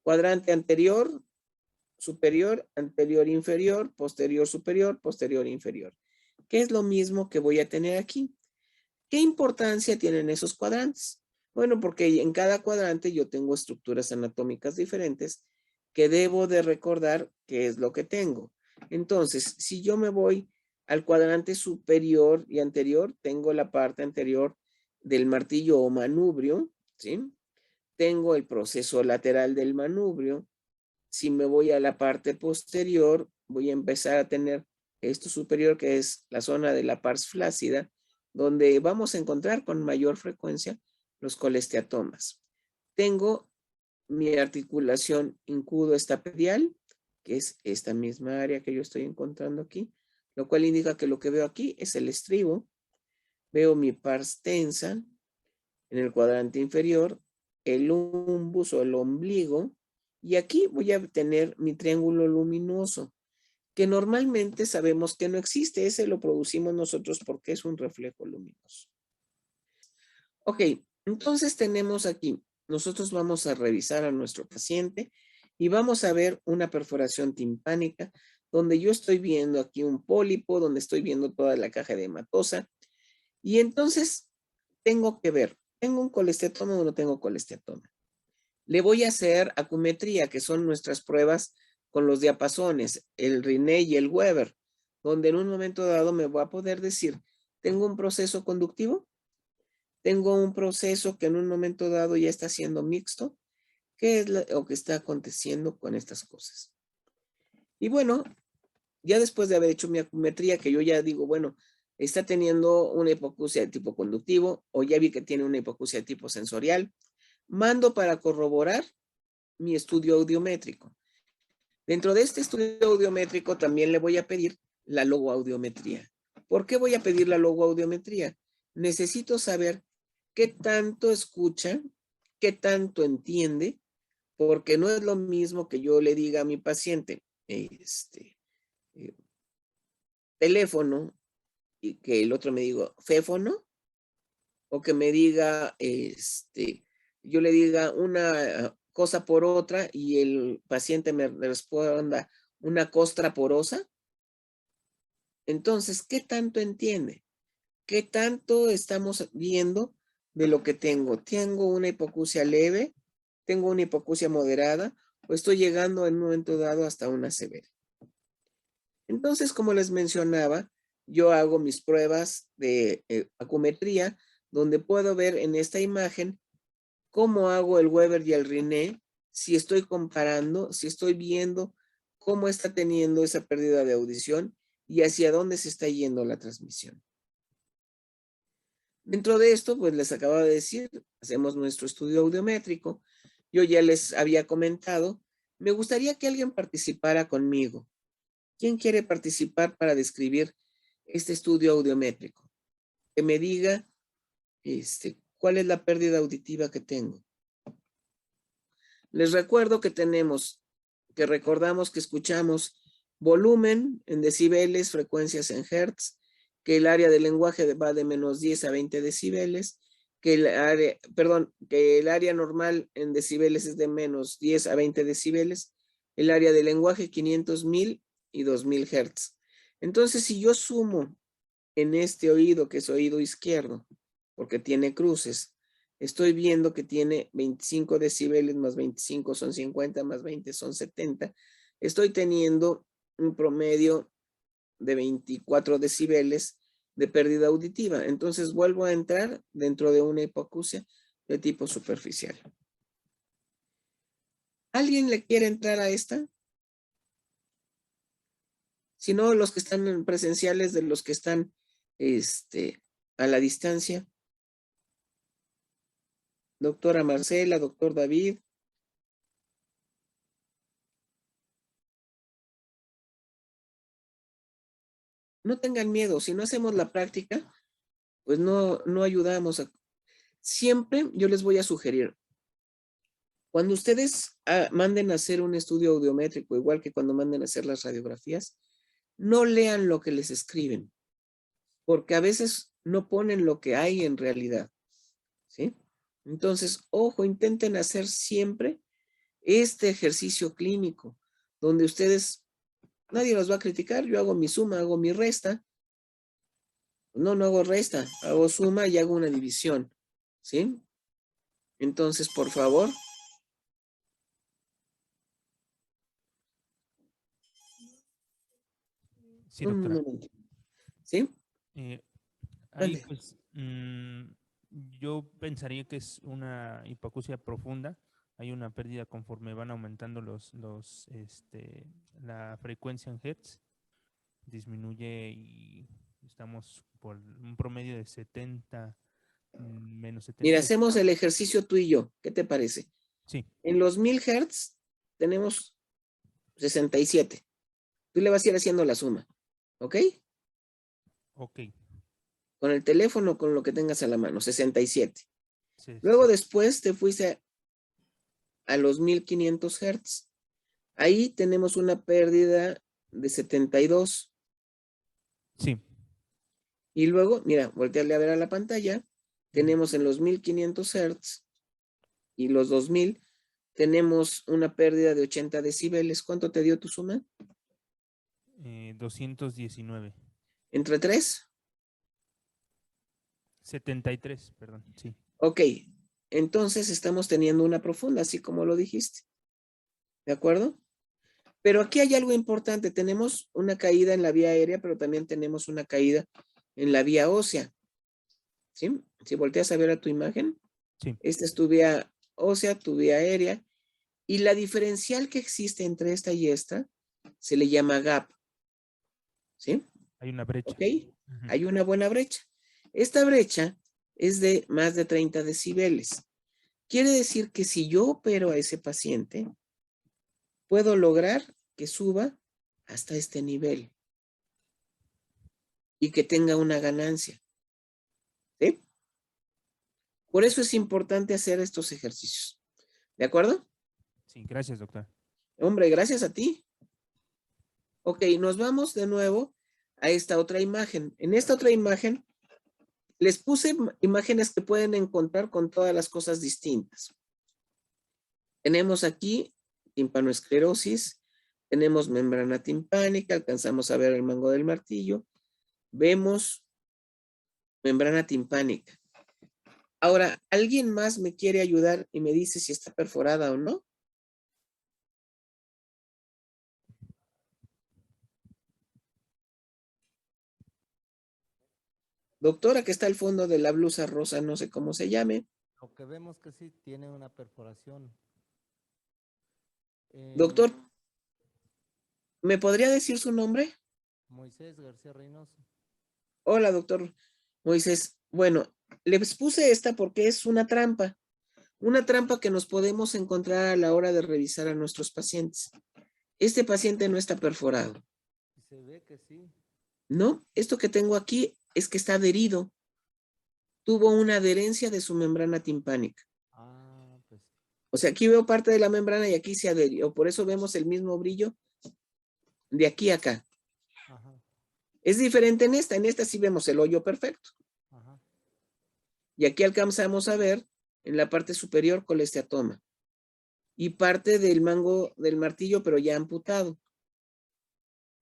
Cuadrante anterior, superior, anterior inferior, posterior superior, posterior inferior. ¿Qué es lo mismo que voy a tener aquí? ¿Qué importancia tienen esos cuadrantes? Bueno, porque en cada cuadrante yo tengo estructuras anatómicas diferentes que debo de recordar qué es lo que tengo. Entonces, si yo me voy al cuadrante superior y anterior, tengo la parte anterior del martillo o manubrio, ¿sí? Tengo el proceso lateral del manubrio. Si me voy a la parte posterior, voy a empezar a tener esto superior, que es la zona de la pars flácida, donde vamos a encontrar con mayor frecuencia los colesteatomas. Tengo mi articulación incudo-estapedial, que es esta misma área que yo estoy encontrando aquí, lo cual indica que lo que veo aquí es el estribo. Veo mi pars tensa en el cuadrante inferior, el umbus o el ombligo, y aquí voy a tener mi triángulo luminoso, que normalmente sabemos que no existe. Ese lo producimos nosotros porque es un reflejo luminoso. Ok, entonces tenemos aquí, nosotros vamos a revisar a nuestro paciente y vamos a ver una perforación timpánica donde yo estoy viendo aquí un pólipo, donde estoy viendo toda la caja hematosa. Y entonces tengo que ver, ¿tengo un colesteatoma o no tengo colesteatoma? Le voy a hacer acumetría, que son nuestras pruebas con los diapasones, el Riney y el Weber, donde en un momento dado me voy a poder decir, ¿tengo un proceso conductivo? ¿Tengo un proceso que en un momento dado ya está siendo mixto? ¿Qué es lo que está aconteciendo con estas cosas? Y bueno, ya después de haber hecho mi acumetría, que yo ya digo, bueno, está teniendo una hipoacusia de tipo conductivo, o ya vi que tiene una hipoacusia de tipo sensorial, mando para corroborar mi estudio audiométrico. Dentro de este estudio audiométrico también le voy a pedir la logoaudiometría. ¿Por qué voy a pedir la logoaudiometría? Necesito saber qué tanto escucha, qué tanto entiende, porque no es lo mismo que yo le diga a mi paciente, eh, teléfono, y que el otro me diga féfono, o que me diga, yo le diga una cosa por otra y el paciente me responda una costra porosa, entonces, ¿qué tanto entiende? ¿Qué tanto estamos viendo de lo que tengo? ¿Tengo una hipoacusia leve? ¿Tengo una hipoacusia moderada? ¿O estoy llegando en un momento dado hasta una severa? Entonces, como les mencionaba, yo hago mis pruebas de acumetría, donde puedo ver en esta imagen cómo hago el Weber y el Riné, si estoy comparando, si estoy viendo cómo está teniendo esa pérdida de audición y hacia dónde se está yendo la transmisión. Dentro de esto, pues les acabo de decir, hacemos nuestro estudio audiométrico. Yo ya les había comentado, me gustaría que alguien participara conmigo. ¿Quién quiere participar para describir este estudio audiométrico? Que me diga cuál es la pérdida auditiva que tengo. Les recuerdo que recordamos que escuchamos volumen en decibeles, frecuencias en hertz, que el área del lenguaje va de menos 10 a 20 decibeles, que el área normal en decibeles es de menos 10 a 20 decibeles, el área del lenguaje 500, 1000 y 2000 hertz. Entonces, si yo sumo en este oído, que es oído izquierdo, porque tiene cruces, estoy viendo que tiene 25 decibeles, más 25 son 50, más 20 son 70. Estoy teniendo un promedio de 24 decibeles de pérdida auditiva. Entonces vuelvo a entrar dentro de una hipoacusia de tipo superficial. ¿Alguien le quiere entrar a esta? Si no, los que están presenciales, de los que están a la distancia. Doctora Marcela, doctor David. No tengan miedo, si no hacemos la práctica, pues no ayudamos. Siempre yo les voy a sugerir, cuando ustedes manden a hacer un estudio audiométrico, igual que cuando manden a hacer las radiografías, no lean lo que les escriben, porque a veces no ponen lo que hay en realidad, ¿sí? Entonces, ojo, intenten hacer siempre este ejercicio clínico, donde ustedes, nadie los va a criticar, yo hago mi suma, hago mi resta. No hago resta, hago suma y hago una división, ¿sí? Entonces, por favor. Sí, Un doctora. momento. ¿Sí? Ahí Ande. pues yo pensaría que es una hipoacusia profunda. Hay una pérdida conforme van aumentando la frecuencia en hertz. Disminuye y estamos por un promedio de 70, menos Mira, 70. hacemos el ejercicio tú y yo. ¿Qué te parece? Sí, En los 1000 Hz tenemos 67. Tú le vas a ir haciendo la suma, ¿ok? ok. Con el teléfono, con lo que tengas a la mano, 67. Sí, Luego después te fuiste a los 1500 Hz. Ahí tenemos una pérdida de 72. sí. Y luego, mira, voltearle a ver a la pantalla, Ujú. tenemos en los 1500 Hz y los 2000, tenemos una pérdida de 80 decibeles. ¿Cuánto te dio tu suma? 219. ¿Entre 3? 73, perdón, sí. Ok, entonces estamos teniendo una profunda, así como lo dijiste. ¿De acuerdo? Pero aquí hay algo importante. Tenemos una caída en la vía aérea, pero también tenemos una caída en la vía ósea. ¿Sí? Si volteas a ver a tu imagen, Sí. esta es tu vía ósea, tu vía aérea, y la diferencial que existe entre esta y esta se le llama gap. ¿Sí? Hay una brecha. ¿Ok? Ujú. Hay una buena brecha. Esta brecha es de más de 30 decibeles. Quiere decir que si yo opero a ese paciente, puedo lograr que suba hasta este nivel y que tenga una ganancia. ¿Sí? Por eso es importante hacer estos ejercicios. ¿De acuerdo? Sí, gracias, doctor. Hombre, gracias a ti. Ok, nos vamos de nuevo a esta otra imagen. En esta otra imagen les puse imágenes que pueden encontrar con todas las cosas distintas. Tenemos aquí timpanoesclerosis, tenemos membrana timpánica, alcanzamos a ver el mango del martillo, vemos membrana timpánica. Ahora, ¿alguien más me quiere ayudar y me dice si está perforada o no? Doctora que está al fondo de la blusa rosa, no sé cómo se llame. Lo que vemos que sí tiene una perforación. Doctor, ¿me podría decir su nombre? Moisés García Reynoso. Hola, doctor Moisés. Bueno, les puse esta porque es una trampa que nos podemos encontrar a la hora de revisar a nuestros pacientes. Este paciente no está perforado. Se ve que sí. No, esto que tengo aquí es que está adherido. Tuvo una adherencia de su membrana timpánica. Ah, pues. O sea, aquí veo parte de la membrana y aquí se adherió. Por eso vemos el mismo brillo de aquí a acá. Ajá, Es diferente en esta sí vemos el hoyo perfecto. ajá. Y aquí alcanzamos a ver en la parte superior colesteatoma. Y parte del mango del martillo, pero ya amputado.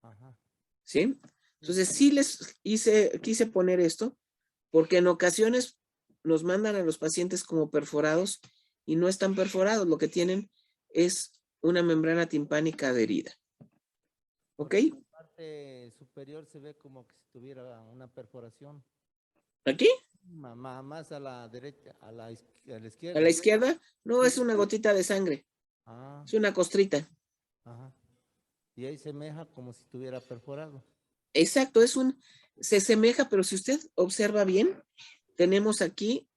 Ajá. ¿Sí? Entonces sí les quise poner esto, porque en ocasiones nos mandan a los pacientes como perforados y no están perforados, lo que tienen es una membrana timpánica adherida. ¿Ok? En la parte superior se ve como que si tuviera una perforación. ¿Aquí? Más a la derecha, a la ¿A izquierda. la izquierda? No, Sí. es una gotita de sangre. Ah, Es una costrita. ajá. Y ahí semeja como si tuviera perforado. Exacto, se semeja, pero si usted observa bien, tenemos aquí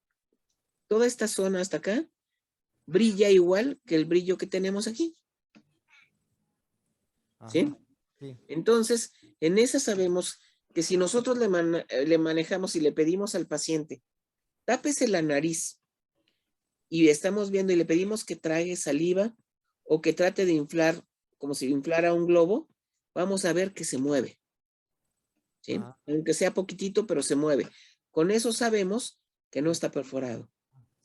toda esta zona hasta acá, brilla igual que el brillo que tenemos aquí. Ajá. ¿Sí? Sí. Entonces, en esa sabemos que si nosotros le manejamos y le pedimos al paciente, tápese la nariz y estamos viendo y le pedimos que trague saliva o que trate de inflar como si inflara un globo, vamos a ver que se mueve. ¿Sí? Ajá. Aunque sea poquitito, pero se mueve. Con eso sabemos que no está perforado.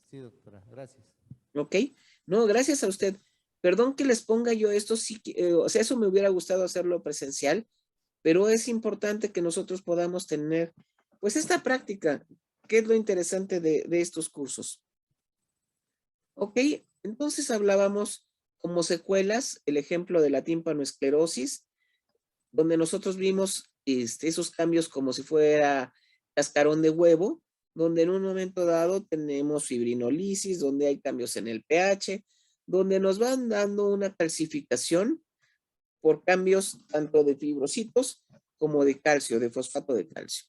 Sí, doctora, gracias. ¿Ok? No, gracias a usted. Perdón que les ponga yo esto, sí, o sea, eso me hubiera gustado hacerlo presencial, pero es importante que nosotros podamos tener, pues, esta práctica, que es lo interesante de estos cursos. Ok, entonces hablábamos como secuelas, el ejemplo de la tímpanoesclerosis, donde nosotros vimos esos cambios como si fuera cascarón de huevo, donde en un momento dado tenemos fibrinolisis, donde hay cambios en el pH, donde nos van dando una calcificación por cambios tanto de fibrocitos como de calcio, de fosfato de calcio.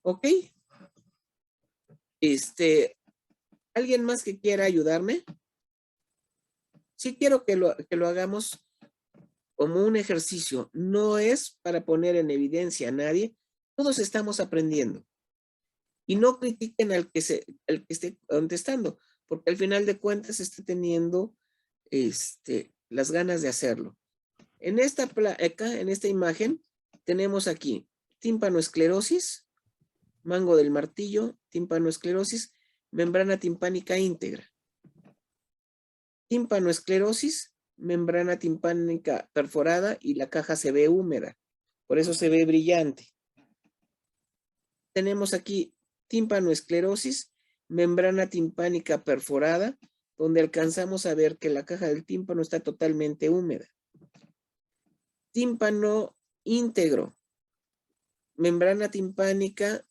¿Ok? ¿Alguien más que quiera ayudarme? Sí quiero que lo hagamos como un ejercicio. No es para poner en evidencia a nadie. Todos estamos aprendiendo. Y no critiquen al que esté contestando, porque al final de cuentas está teniendo las ganas de hacerlo. En en esta imagen, tenemos aquí tímpanoesclerosis, mango del martillo, tímpanoesclerosis, membrana timpánica íntegra. Tímpanoesclerosis, membrana timpánica perforada y la caja se ve húmeda. Por eso se ve brillante. Tenemos aquí tímpanoesclerosis, membrana timpánica perforada, donde alcanzamos a ver que la caja del tímpano está totalmente húmeda. Tímpano íntegro, membrana timpánica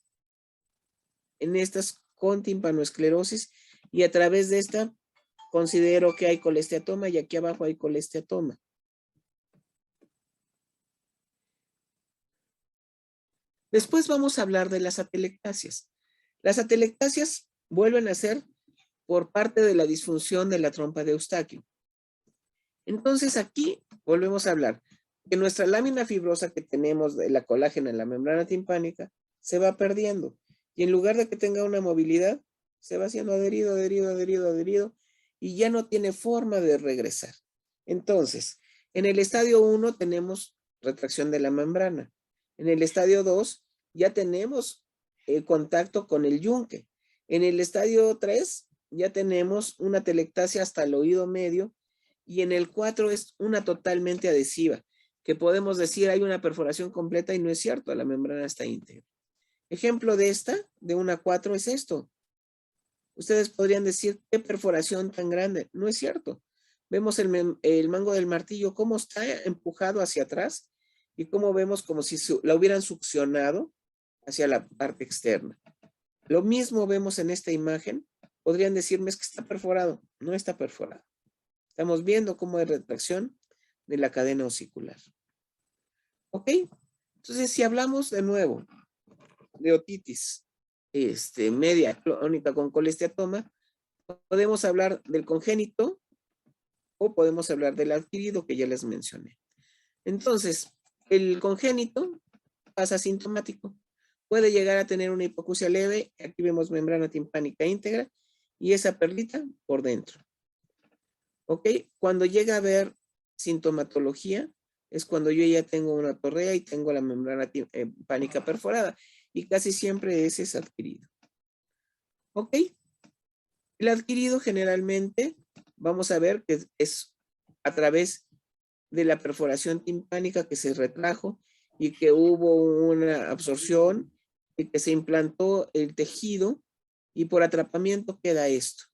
en estas con timpanoesclerosis y a través de esta considero que hay colesteatoma y aquí abajo hay colesteatoma. Después vamos a hablar de las atelectasias. Las atelectasias vuelven a ser por parte de la disfunción de la trompa de Eustaquio. Entonces aquí volvemos a hablar que nuestra lámina fibrosa que tenemos de la colágena en la membrana timpánica se va perdiendo y en lugar de que tenga una movilidad, se va haciendo adherido, adherido, adherido, adherido y ya no tiene forma de regresar. Entonces, en el estadio 1 tenemos retracción de la membrana. En el estadio 2 ya tenemos el contacto con el yunque. En el estadio 3 ya tenemos una telectasia hasta el oído medio, y en el 4 es una totalmente adhesiva, que podemos decir hay una perforación completa y no es cierto, la membrana está íntegra. Ejemplo de esta, de una 4, es esto. Ustedes podrían decir, ¿qué perforación tan grande? No es cierto. Vemos el mango del martillo, cómo está empujado hacia atrás y cómo vemos como si la hubieran succionado hacia la parte externa. Lo mismo vemos en esta imagen. Podrían decirme, es que está perforado. No está perforado. Estamos viendo cómo hay retracción de la cadena osicular. ¿Ok? Entonces, si hablamos de nuevo de otitis media crónica con colesteatoma, podemos hablar del congénito o podemos hablar del adquirido que ya les mencioné. Entonces, el congénito pasa asintomático. Puede llegar a tener una hipoacusia leve. Aquí vemos membrana timpánica íntegra y esa perlita por dentro. ¿Ok? Cuando llega a haber sintomatología, es cuando yo ya tengo una torrea y tengo la membrana timpánica perforada. Y casi siempre ese es adquirido. ¿Ok? El adquirido generalmente, vamos a ver que es a través de la perforación timpánica que se retrajo y que hubo una absorción y que se implantó el tejido y por atrapamiento queda esto.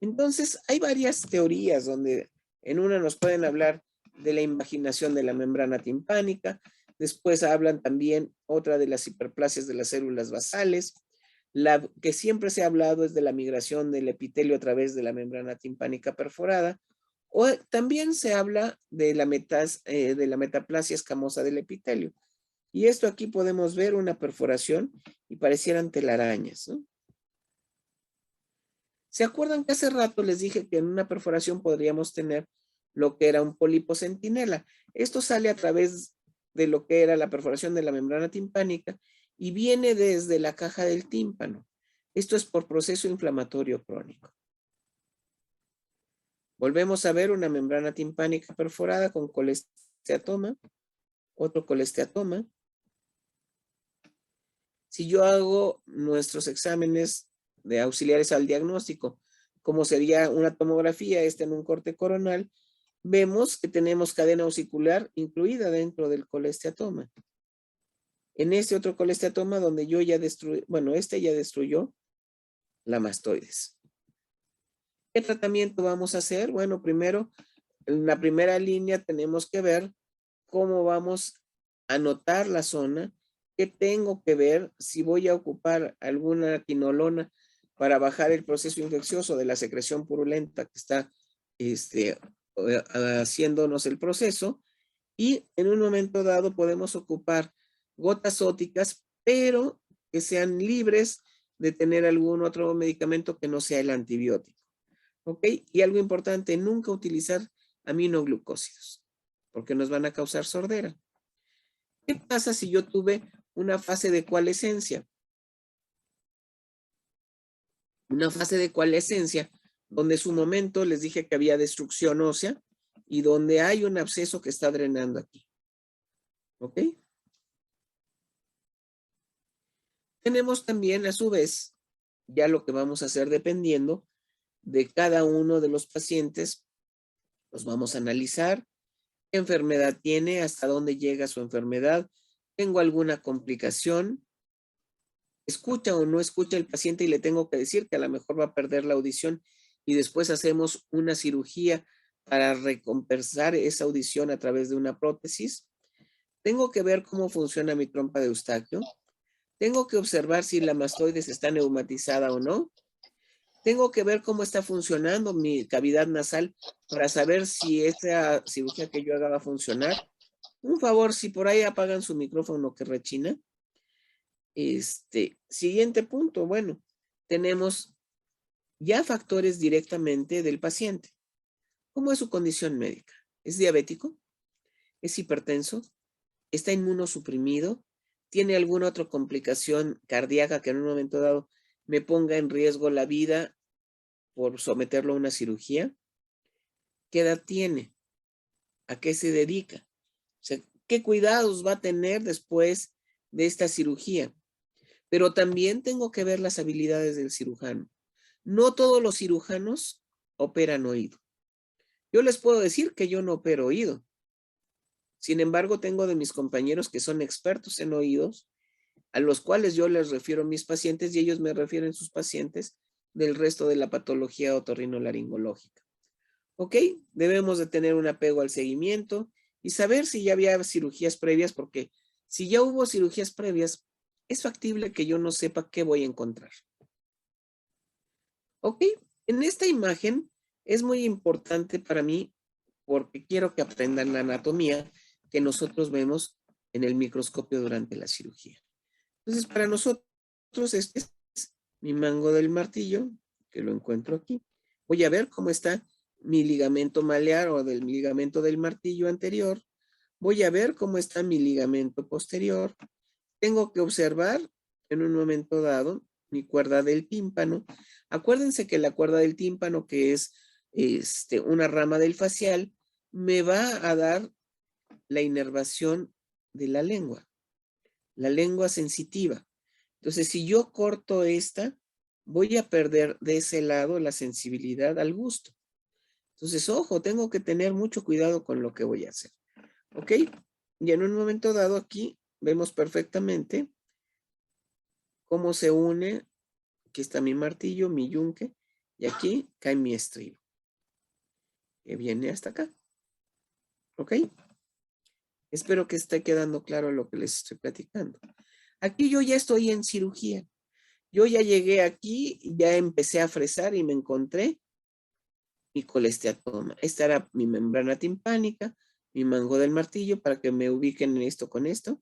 Entonces, hay varias teorías donde en una nos pueden hablar de la invaginación de la membrana timpánica, después hablan también otra de las hiperplasias de las células basales, la que siempre se ha hablado es de la migración del epitelio a través de la membrana timpánica perforada, o también se habla de la metaplasia escamosa del epitelio. Y esto aquí podemos ver una perforación y parecieran telarañas, ¿no? ¿Se acuerdan que hace rato les dije que en una perforación podríamos tener lo que era un pólipo centinela? Esto sale a través de lo que era la perforación de la membrana timpánica y viene desde la caja del tímpano. Esto es por proceso inflamatorio crónico. Volvemos a ver una membrana timpánica perforada con colesteatoma, otro colesteatoma. Si yo hago nuestros exámenes de auxiliares al diagnóstico, como sería una tomografía, en un corte coronal, vemos que tenemos cadena osicular incluida dentro del colesteatoma. En este otro colesteatoma donde yo ya destruí, bueno, ya destruyó la mastoides. ¿Qué tratamiento vamos a hacer? Bueno, primero, en la primera línea tenemos que ver cómo vamos a notar la zona, qué tengo que ver, si voy a ocupar alguna quinolona para bajar el proceso infeccioso de la secreción purulenta que está haciéndonos el proceso, y en un momento dado podemos ocupar gotas óticas, pero que sean libres de tener algún otro medicamento que no sea el antibiótico. ¿Ok? Y algo importante, nunca utilizar aminoglucósidos, porque nos van a causar sordera. ¿Qué pasa si yo tuve una fase de coalescencia? Una fase de coalescencia donde en su momento les dije que había destrucción ósea y donde hay un absceso que está drenando aquí. ¿Ok? Tenemos también a su vez ya lo que vamos a hacer dependiendo de cada uno de los pacientes. Los vamos a analizar. ¿Qué enfermedad tiene? ¿Hasta dónde llega su enfermedad? ¿Tengo alguna complicación? ¿Escucha o no escucha el paciente y le tengo que decir que a lo mejor va a perder la audición y después hacemos una cirugía para recompensar esa audición a través de una prótesis? Tengo que ver cómo funciona mi trompa de Eustaquio. Tengo que observar si la mastoides está neumatizada o no. Tengo que ver cómo está funcionando mi cavidad nasal para saber si esta cirugía que yo haga va a funcionar. Un favor, si por ahí apagan su micrófono que rechina. Siguiente punto, bueno, tenemos ya factores directamente del paciente. ¿Cómo es su condición médica? ¿Es diabético? ¿Es hipertenso? ¿Está inmunosuprimido? ¿Tiene alguna otra complicación cardíaca que en un momento dado me ponga en riesgo la vida por someterlo a una cirugía? ¿Qué edad tiene? ¿A qué se dedica? O sea, ¿qué cuidados va a tener después de esta cirugía? Pero también tengo que ver las habilidades del cirujano. No todos los cirujanos operan oído. Yo les puedo decir que yo no opero oído. Sin embargo, tengo de mis compañeros que son expertos en oídos, a los cuales yo les refiero a mis pacientes y ellos me refieren sus pacientes del resto de la patología otorrinolaringológica. ¿Ok? Debemos de tener un apego al seguimiento y saber si ya había cirugías previas, porque si ya hubo cirugías previas, es factible que yo no sepa qué voy a encontrar. ¿Ok? En esta imagen es muy importante para mí porque quiero que aprendan la anatomía que nosotros vemos en el microscopio durante la cirugía. Entonces, para nosotros, este es mi mango del martillo, que lo encuentro aquí. Voy a ver cómo está mi ligamento malear o del ligamento del martillo anterior. Voy a ver cómo está mi ligamento posterior. Tengo que observar en un momento dado mi cuerda del tímpano. Acuérdense que la cuerda del tímpano, que es una rama del facial, me va a dar la inervación de la lengua sensitiva. Entonces, si yo corto esta, voy a perder de ese lado la sensibilidad al gusto. Entonces, ojo, tengo que tener mucho cuidado con lo que voy a hacer. ¿Ok? Y en un momento dado aquí vemos perfectamente cómo se une. Aquí está mi martillo, mi yunque, y aquí cae mi estribo, que viene hasta acá. ¿Ok? Espero que esté quedando claro lo que les estoy platicando. Aquí yo ya estoy en cirugía. Yo ya llegué aquí, ya empecé a fresar y me encontré mi colesteatoma. Esta era mi membrana timpánica, mi mango del martillo, para que me ubiquen en esto con esto.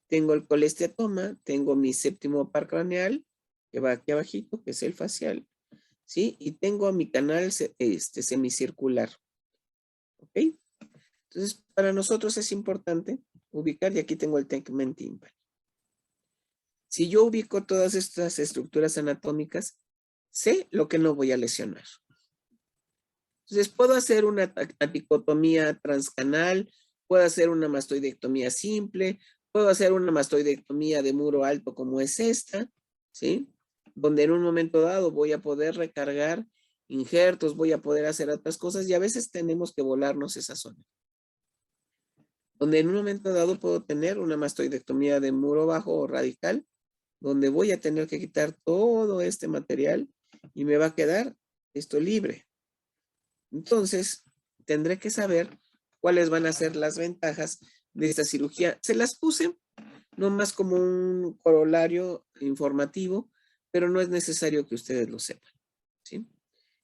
Tengo el colesteatoma, tengo mi séptimo par craneal, que va aquí abajito, que es el facial, ¿sí? Y tengo mi canal semicircular, ¿ok? Entonces, para nosotros es importante ubicar, y aquí tengo el tegmen tímpano. Si yo ubico todas estas estructuras anatómicas, sé lo que no voy a lesionar. Entonces, puedo hacer una apicotomía transcanal, puedo hacer una mastoidectomía simple, puedo hacer una mastoidectomía de muro alto como es esta, ¿sí? Donde en un momento dado voy a poder recargar injertos, voy a poder hacer otras cosas y a veces tenemos que volarnos esa zona. Donde en un momento dado puedo tener una mastoidectomía de muro bajo o radical, donde voy a tener que quitar todo este material y me va a quedar esto libre. Entonces, tendré que saber cuáles van a ser las ventajas de esta cirugía. Se las puse nomás como un corolario informativo, pero no es necesario que ustedes lo sepan, ¿sí?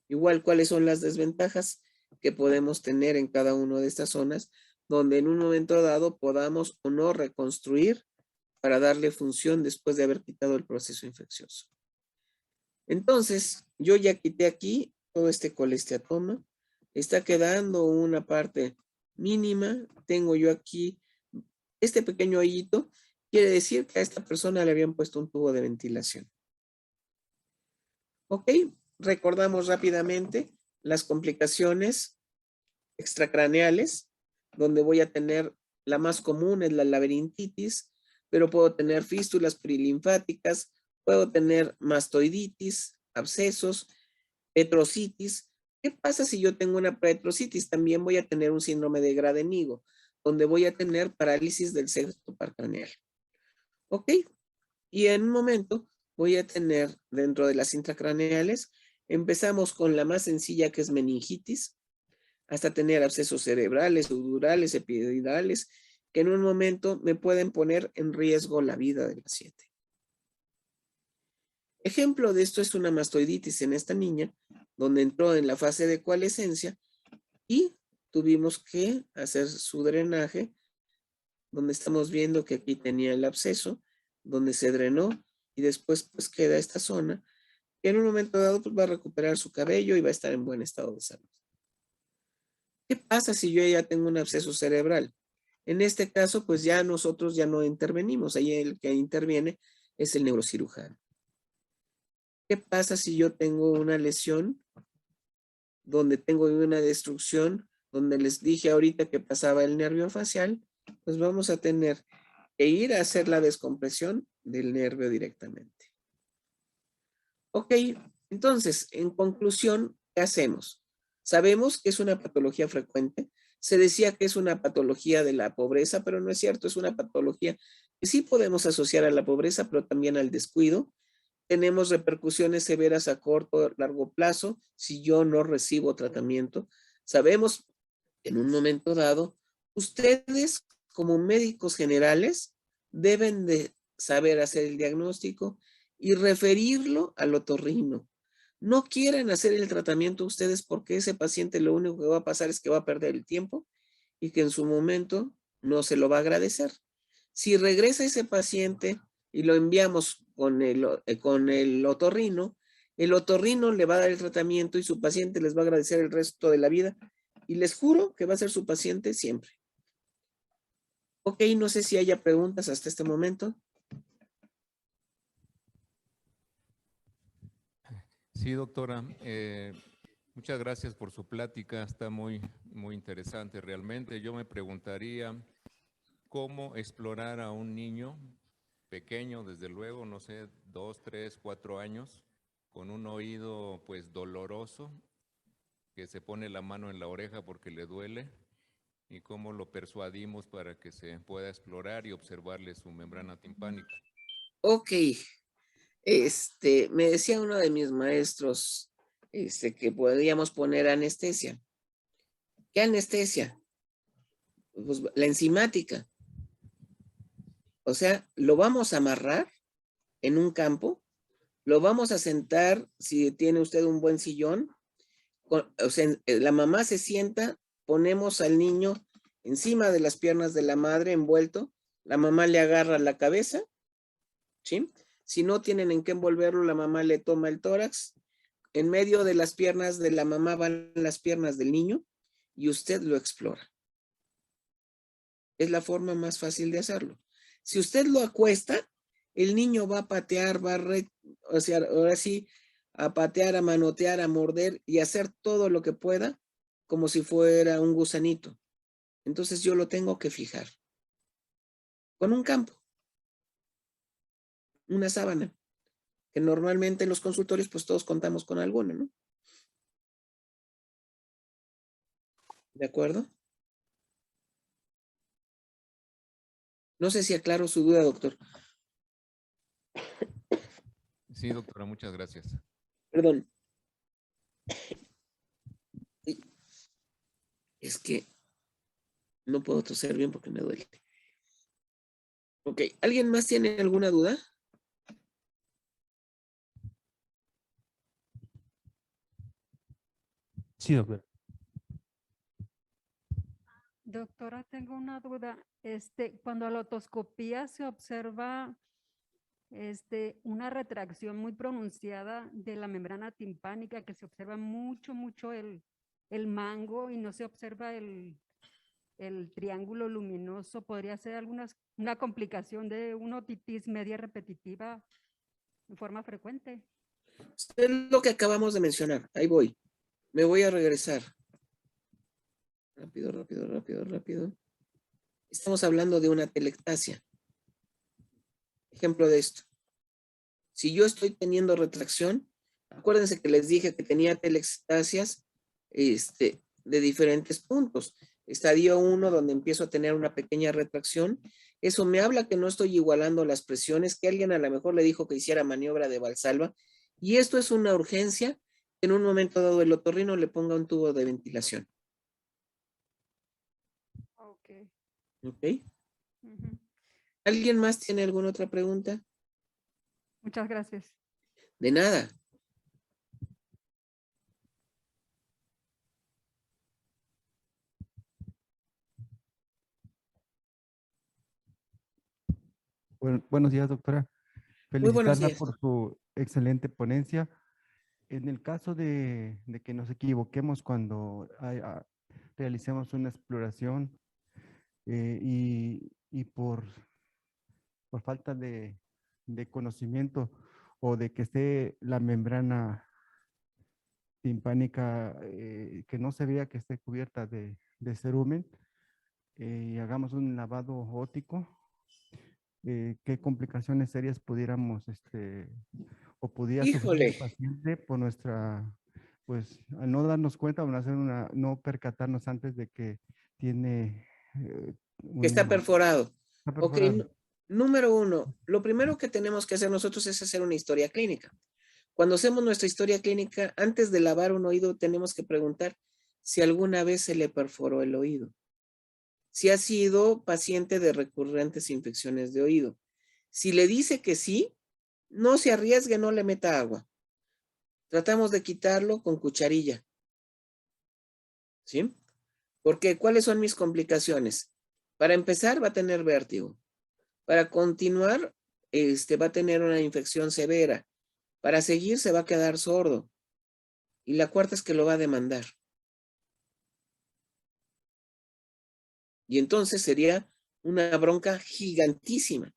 Igual, cuáles son las desventajas que podemos tener en cada una de estas zonas, donde en un momento dado podamos o no reconstruir para darle función después de haber quitado el proceso infeccioso. Entonces, yo ya quité aquí todo este colesteatoma. Está quedando una parte mínima. Tengo yo aquí este pequeño hoyito. Quiere decir que a esta persona le habían puesto un tubo de ventilación. Ok, recordamos rápidamente las complicaciones extracraneales, donde voy a tener la más común es la laberintitis, pero puedo tener fístulas perilinfáticas, puedo tener mastoiditis, abscesos, petrocitis. ¿Qué pasa si yo tengo una petrocitis? También voy a tener un síndrome de Gradenigo, donde voy a tener parálisis del sexto par craneal. ¿Ok? Y en un momento voy a tener dentro de las intracraneales, empezamos con la más sencilla que es meningitis, hasta tener abscesos cerebrales, sudurales, epidural,es que en un momento me pueden poner en riesgo la vida del paciente. Ejemplo de esto es una mastoiditis en esta niña, donde entró en la fase de coalescencia y tuvimos que hacer su drenaje, donde estamos viendo que aquí tenía el absceso, donde se drenó y después pues queda esta zona, que en un momento dado pues, va a recuperar su cabello y va a estar en buen estado de salud. ¿Qué pasa si yo ya tengo un absceso cerebral? En este caso, pues ya nosotros ya no intervenimos. Ahí el que interviene es el neurocirujano. ¿Qué pasa si yo tengo una lesión donde tengo una destrucción, donde les dije ahorita que pasaba el nervio facial? Pues vamos a tener que ir a hacer la descompresión del nervio directamente. Ok, Entonces, en conclusión, ¿qué hacemos? Sabemos que es una patología frecuente. Se decía que es una patología de la pobreza, pero no es cierto, es una patología que sí podemos asociar a la pobreza, pero también al descuido. Tenemos repercusiones severas a corto o largo plazo si yo no recibo tratamiento. Sabemos que en un momento dado, ustedes como médicos generales deben de saber hacer el diagnóstico y referirlo al otorrino. No quieran hacer el tratamiento ustedes porque ese paciente lo único que va a pasar es que va a perder el tiempo y que en su momento no se lo va a agradecer. Si regresa ese paciente y lo enviamos con el otorrino le va a dar el tratamiento y su paciente les va a agradecer el resto de la vida y les juro que va a ser su paciente siempre. Ok, no sé si haya preguntas hasta este momento. Sí, doctora. Muchas gracias por su plática. Está muy interesante realmente. Yo me preguntaría cómo explorar a un niño pequeño, desde luego, no sé, 2, 3, 4 años, con un oído pues doloroso, que se pone la mano en la oreja porque le duele, y cómo lo persuadimos para que se pueda explorar y observarle su membrana timpánica. Ok, me decía uno de mis maestros, que podríamos poner anestesia. ¿Qué anestesia? Pues la enzimática. O sea, lo vamos a amarrar en un campo, lo vamos a sentar, si tiene usted un buen sillón, o sea, la mamá se sienta, ponemos al niño encima de las piernas de la madre envuelto, la mamá le agarra la cabeza, ¿sí? Si no tienen en qué envolverlo, la mamá le toma el tórax, en medio de las piernas de la mamá van las piernas del niño y usted lo explora. Es la forma más fácil de hacerlo. Si usted lo acuesta, el niño va a patear, o sea, ahora sí, a patear, a manotear, a morder y hacer todo lo que pueda como si fuera un gusanito. Entonces yo lo tengo que fijar con un campo, una sábana, que normalmente en los consultorios pues todos contamos con alguna, ¿no? ¿De acuerdo? No sé si aclaro su duda, doctor. Sí, doctora, muchas gracias. Perdón. Es que no puedo toser bien porque me duele. Ok, ¿alguien más tiene alguna duda? Sí, doctor. Doctora, tengo una duda. Cuando a la otoscopía se observa una retracción muy pronunciada de la membrana timpánica, que se observa mucho el mango y no se observa el triángulo luminoso, ¿podría ser una complicación de una otitis media repetitiva en forma frecuente? Es lo que acabamos de mencionar. Ahí voy. Me voy a regresar. Rápido. Estamos hablando de una telectasia. Ejemplo de esto. Si yo estoy teniendo retracción, acuérdense que les dije que tenía telectasias de diferentes puntos. Estadio 1, donde empiezo a tener una pequeña retracción. Eso me habla que no estoy igualando las presiones, que alguien a lo mejor le dijo que hiciera maniobra de Valsalva. Y esto es una urgencia. En un momento dado el otorrino le ponga un tubo de ventilación. Ok. ¿Ok? Ujú. ¿Alguien más tiene alguna otra pregunta? Muchas gracias. De nada. Buenos días, doctora. Muy buenos Felicitarla días. por su excelente ponencia. En el caso de que nos equivoquemos cuando realicemos una exploración y por falta de conocimiento o de que esté la membrana timpánica, que no se vea que esté cubierta de cerumen, y hagamos un lavado óptico, ¿qué complicaciones serias pudiéramos o podía sufrir el Híjole, paciente por nuestra, pues al no darnos cuenta o no percatarnos antes de que tiene que está perforado. está Ok, perforado. número uno, lo primero que tenemos que hacer nosotros es hacer una historia clínica. Cuando hacemos nuestra historia clínica, antes de lavar un oído, tenemos que preguntar si alguna vez se le perforó el oído. Si ha sido paciente de recurrentes infecciones de oído. Si le dice que sí, no se arriesgue, no le meta agua. Tratamos de quitarlo con cucharilla. ¿Sí? Porque, ¿cuáles son mis complicaciones? Para empezar, va a tener vértigo. Para continuar, va a tener una infección severa. Para seguir, se va a quedar sordo. Y la cuarta es que lo va a demandar. Y entonces sería una bronca gigantísima.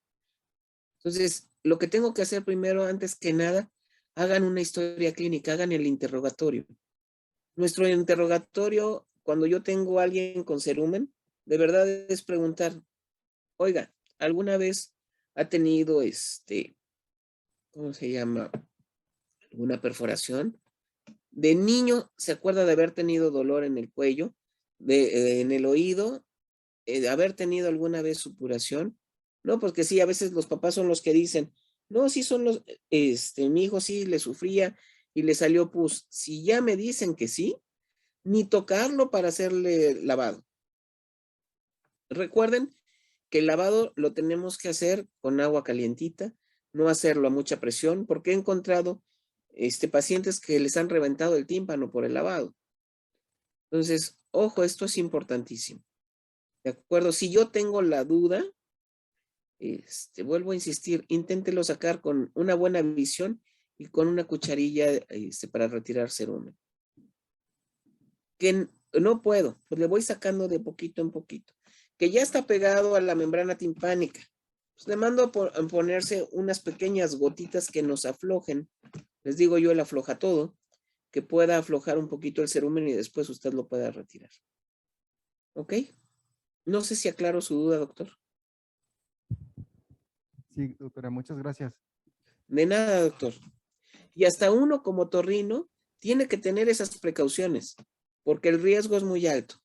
Entonces, lo que tengo que hacer primero, antes que nada, hagan una historia clínica, hagan el interrogatorio. Nuestro interrogatorio, cuando yo tengo a alguien con cerumen, de verdad es preguntar, oiga, ¿alguna vez ha tenido ¿cómo se llama? ¿Alguna perforación? De niño, ¿se acuerda de haber tenido dolor en el cuello, en el oído, de haber tenido alguna vez supuración? No, porque sí, a veces los papás son los que dicen, no, sí son mi hijo sí le sufría y le salió pus. Si ya me dicen que sí, ni tocarlo para hacerle lavado. Recuerden que el lavado lo tenemos que hacer con agua calientita, no hacerlo a mucha presión, porque he encontrado pacientes que les han reventado el tímpano por el lavado. Entonces, ojo, esto es importantísimo. ¿De acuerdo? Si yo tengo la duda, vuelvo a insistir, inténtelo sacar con una buena visión y con una cucharilla para retirar cerumen. Que no puedo, pues le voy sacando de poquito en poquito. Que ya está pegado a la membrana timpánica. Pues le mando a ponerse unas pequeñas gotitas que nos aflojen. Les digo yo, el afloja todo, que pueda aflojar un poquito el cerumen y después usted lo pueda retirar. ¿Ok? No sé si aclaro su duda, doctor. Sí, doctora, muchas gracias. De nada, doctor. Y hasta uno como otorrino tiene que tener esas precauciones, porque el riesgo es muy alto.